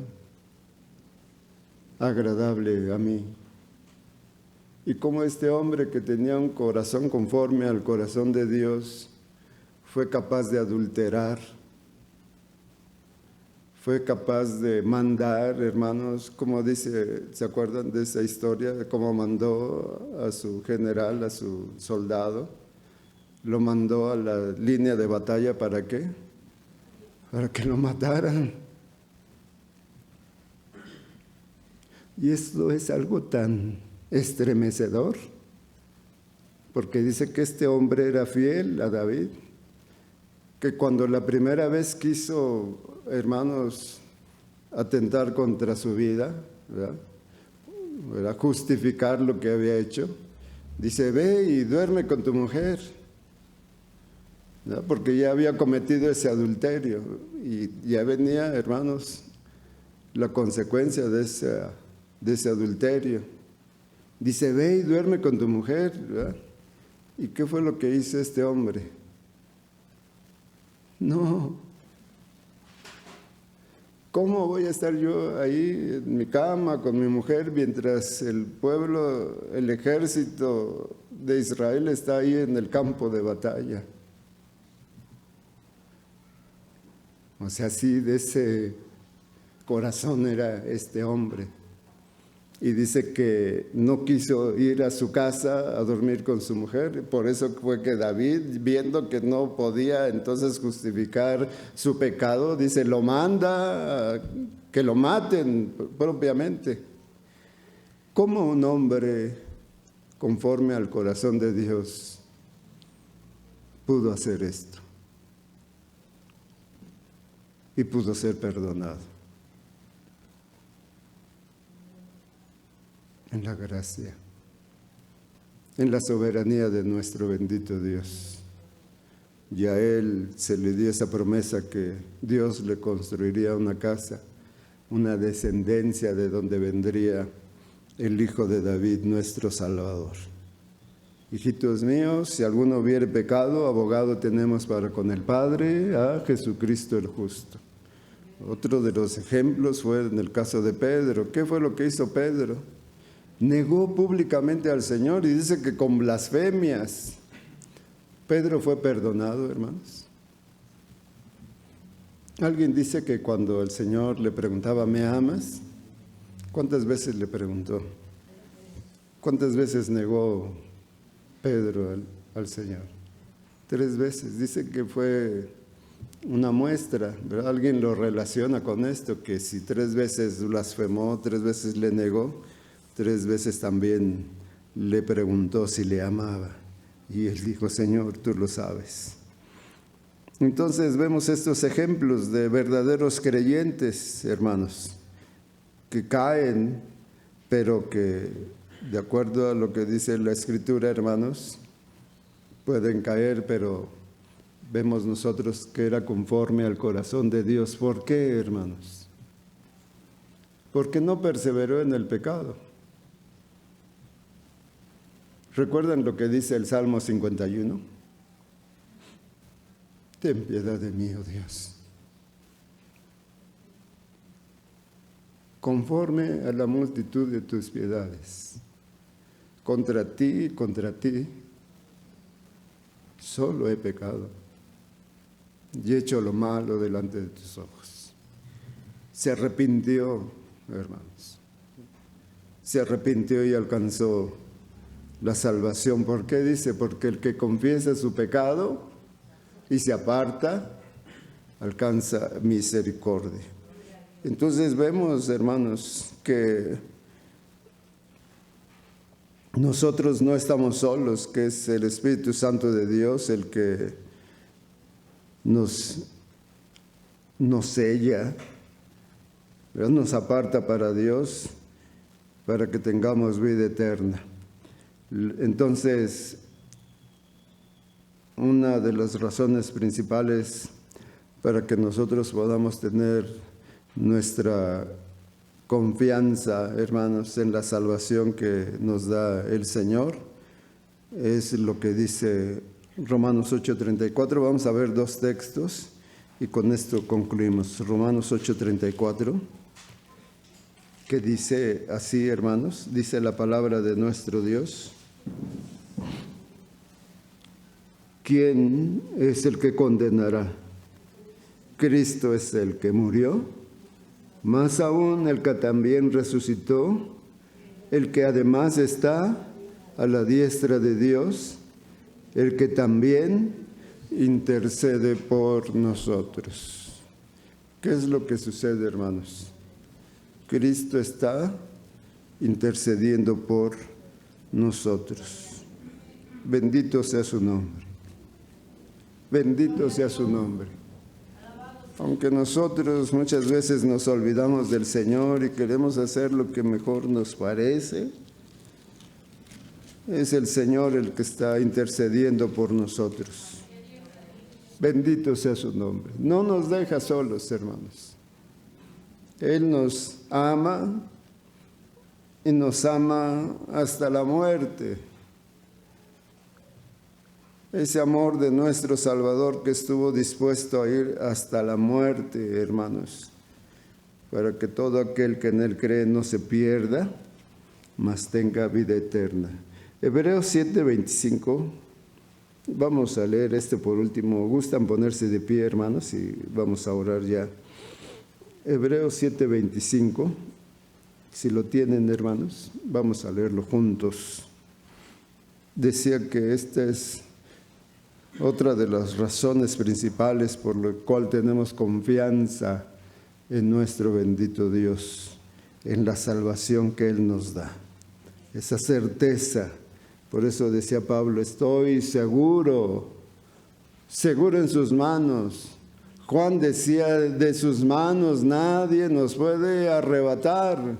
agradable a mí. Y como este hombre que tenía un corazón conforme al corazón de Dios, fue capaz de adulterar, fue capaz de mandar, hermanos, como dice, ¿se acuerdan de esa historia? De cómo mandó a su general, a su soldado, lo mandó a la línea de batalla, ¿para qué? Para que lo mataran. Y esto es algo tan estremecedor, porque dice que este hombre era fiel a David, que cuando la primera vez quiso, hermanos, atentar contra su vida, ¿verdad?, ¿verdad?, justificar lo que había hecho. Dice, ve y duerme con tu mujer, ¿verdad?, porque ya había cometido ese adulterio y ya venía, hermanos, la consecuencia de ese adulterio. Dice, ve y duerme con tu mujer, ¿verdad? ¿Y qué fue lo que hizo este hombre? No. ¿Cómo voy a estar yo ahí en mi cama con mi mujer mientras el pueblo, el ejército de Israel está ahí en el campo de batalla? O sea, así de ese corazón era este hombre. Y dice que no quiso ir a su casa a dormir con su mujer. Por eso fue que David, viendo que no podía entonces justificar su pecado, dice, lo manda a que lo maten propiamente. ¿Cómo un hombre conforme al corazón de Dios pudo hacer esto? Y pudo ser perdonado. En la gracia, en la soberanía de nuestro bendito Dios. Y a él se le dio esa promesa que Dios le construiría una casa, una descendencia de donde vendría el Hijo de David, nuestro Salvador. Hijitos míos, si alguno hubiere pecado, abogado tenemos para con el Padre, a Jesucristo el justo. Otro de los ejemplos fue en el caso de Pedro. ¿Qué fue lo que hizo Pedro? Negó públicamente al Señor y dice que con blasfemias. Pedro fue perdonado, hermanos. Alguien dice que cuando el Señor le preguntaba, ¿me amas? ¿Cuántas veces le preguntó? ¿Cuántas veces negó Pedro al Señor? 3 veces. Dice que fue una muestra, ¿verdad? Alguien lo relaciona con esto, que si 3 veces blasfemó, 3 veces le negó, 3 veces también le preguntó si le amaba. Y él dijo, Señor, tú lo sabes. Entonces vemos estos ejemplos de verdaderos creyentes, hermanos, que caen, pero que, de acuerdo a lo que dice la Escritura, hermanos, pueden caer, pero vemos nosotros que era conforme al corazón de Dios. ¿Por qué, hermanos? Porque no perseveró en el pecado. ¿Recuerdan lo que dice el Salmo 51? Ten piedad de mí, oh Dios. Conforme a la multitud de tus piedades, contra ti, solo he pecado y he hecho lo malo delante de tus ojos. Se arrepintió, hermanos. Se arrepintió y alcanzó la salvación. ¿Por qué dice? Porque el que confiesa su pecado y se aparta, alcanza misericordia. Entonces vemos, hermanos, que nosotros no estamos solos, que es el Espíritu Santo de Dios el que nos sella, ¿verdad? Nos aparta para Dios, para que tengamos vida eterna. Entonces, una de las razones principales para que nosotros podamos tener nuestra confianza, hermanos, en la salvación que nos da el Señor, es lo que dice Romanos 8:34. Vamos a ver 2 textos y con esto concluimos. Romanos 8:34, que dice así, hermanos, dice la palabra de nuestro Dios. ¿Quién es el que condenará? Cristo es el que murió, más aún el que también resucitó, el que además está a la diestra de Dios, el que también intercede por nosotros. ¿Qué es lo que sucede, hermanos? Cristo está intercediendo por nosotros. Bendito sea su nombre. Bendito sea su nombre. Aunque nosotros muchas veces nos olvidamos del Señor y queremos hacer lo que mejor nos parece, es el Señor el que está intercediendo por nosotros. Bendito sea su nombre. No nos deja solos, hermanos. Él nos ama y nos ama hasta la muerte. Ese amor de nuestro Salvador que estuvo dispuesto a ir hasta la muerte, hermanos, para que todo aquel que en Él cree no se pierda, mas tenga vida eterna. Hebreos 7:25, vamos a leer por último. ¿Gustan ponerse de pie, hermanos? Y vamos a orar ya. Hebreos 7:25, si lo tienen, hermanos, vamos a leerlo juntos. Decía que esta es otra de las razones principales por lo cual tenemos confianza en nuestro bendito Dios, en la salvación que Él nos da. Esa certeza. Por eso decía Pablo, estoy seguro en sus manos. Juan decía, de sus manos nadie nos puede arrebatar,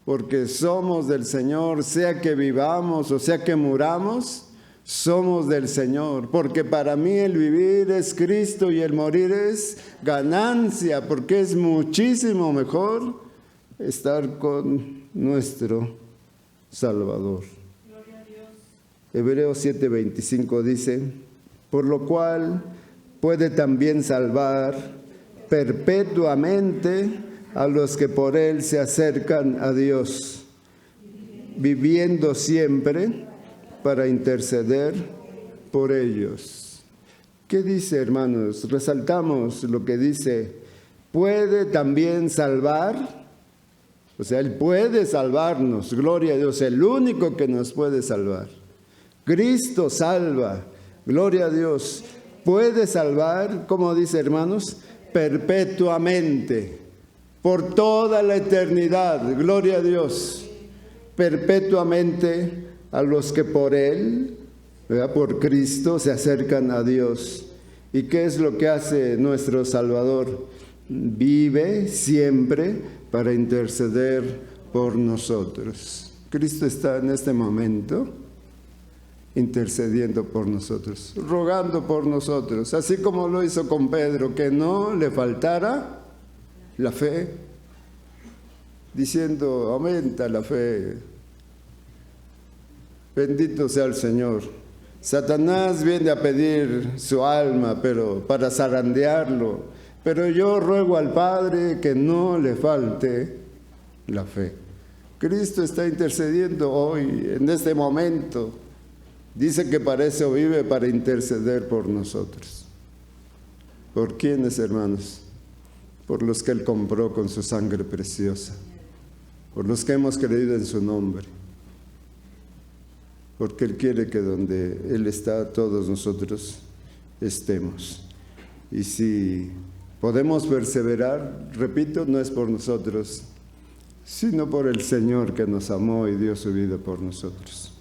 porque somos del Señor, sea que vivamos o sea que muramos, somos del Señor. Porque para mí el vivir es Cristo y el morir es ganancia, porque es muchísimo mejor estar con nuestro Salvador. Hebreos 7:25 dice, por lo cual puede también salvar perpetuamente a los que por Él se acercan a Dios, viviendo siempre para interceder por ellos. ¿Qué dice, hermanos? Resaltamos lo que dice, puede también salvar. O sea, Él puede salvarnos, gloria a Dios, el único que nos puede salvar. Cristo salva, gloria a Dios. Puede salvar, como dice, hermanos, perpetuamente, por toda la eternidad, gloria a Dios, perpetuamente a los que por Él, ¿verdad?, por Cristo, se acercan a Dios. ¿Y qué es lo que hace nuestro Salvador? Vive siempre para interceder por nosotros. Cristo está en este momento intercediendo por nosotros, rogando por nosotros, así como lo hizo con Pedro, que no le faltara la fe, diciendo, aumenta la fe. Bendito sea el Señor. Satanás viene a pedir su alma, pero para zarandearlo, pero yo ruego al Padre que no le falte la fe. Cristo está intercediendo hoy, en este momento. Dice que para eso vive, para interceder por nosotros. ¿Por quiénes, hermanos? Por los que Él compró con su sangre preciosa, por los que hemos creído en su nombre, porque Él quiere que donde Él está, todos nosotros estemos. Y si podemos perseverar, repito, no es por nosotros, sino por el Señor que nos amó y dio su vida por nosotros.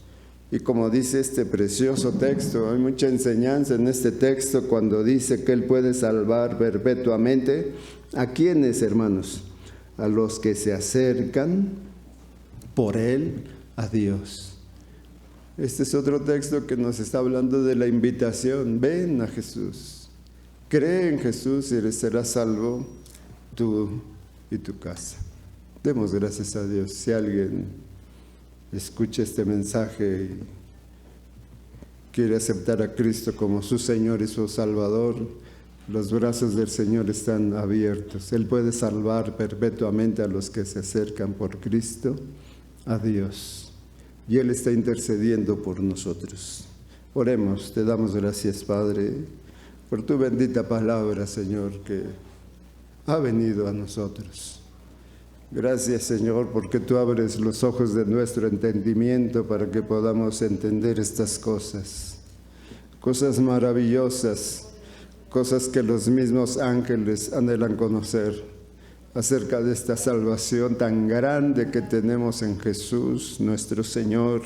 Y como dice este precioso texto, hay mucha enseñanza en este texto cuando dice que Él puede salvar perpetuamente. ¿A quiénes, hermanos? A los que se acercan por Él a Dios. Este es otro texto que nos está hablando de la invitación. Ven a Jesús, cree en Jesús y serás salvo tú y tu casa. Demos gracias a Dios. Si alguien escucha este mensaje y quiere aceptar a Cristo como su Señor y su Salvador, los brazos del Señor están abiertos. Él puede salvar perpetuamente a los que se acercan por Cristo a Dios. Y Él está intercediendo por nosotros. Oremos, te damos gracias, Padre, por tu bendita palabra, Señor, que ha venido a nosotros. Gracias, Señor, porque tú abres los ojos de nuestro entendimiento para que podamos entender estas cosas. Cosas maravillosas, cosas que los mismos ángeles anhelan conocer acerca de esta salvación tan grande que tenemos en Jesús, nuestro Señor,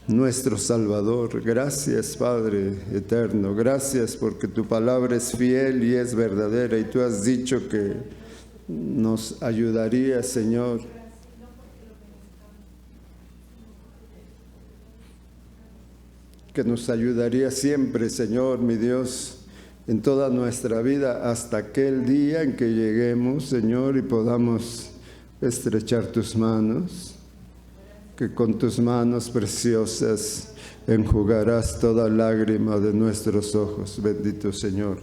nuestro Salvador. Gracias, Padre eterno. Gracias porque tu palabra es fiel y es verdadera, y tú has dicho que nos ayudaría, Señor. Que nos ayudaría siempre, Señor, mi Dios, en toda nuestra vida, hasta aquel día en que lleguemos, Señor, y podamos estrechar tus manos, que con tus manos preciosas enjugarás toda lágrima de nuestros ojos, bendito Señor.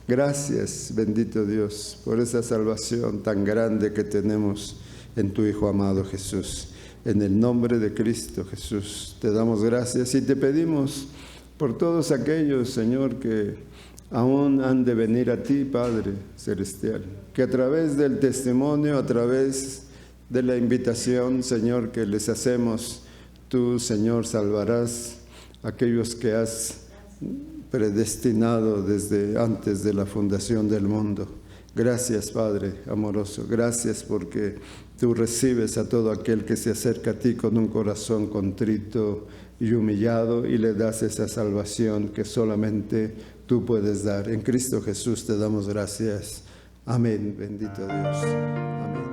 Gracias, bendito Dios, por esa salvación tan grande que tenemos en tu Hijo amado Jesús. En el nombre de Cristo Jesús te damos gracias y te pedimos por todos aquellos, Señor, que aún han de venir a ti, Padre Celestial, que a través del testimonio, a través de la invitación, Señor, que les hacemos, tú, Señor, salvarás a aquellos que has predestinado desde antes de la fundación del mundo. Gracias, Padre amoroso, gracias porque tú recibes a todo aquel que se acerca a ti con un corazón contrito y humillado, y le das esa salvación que solamente tú puedes dar. En Cristo Jesús te damos gracias. Amén. Bendito Dios. Amén.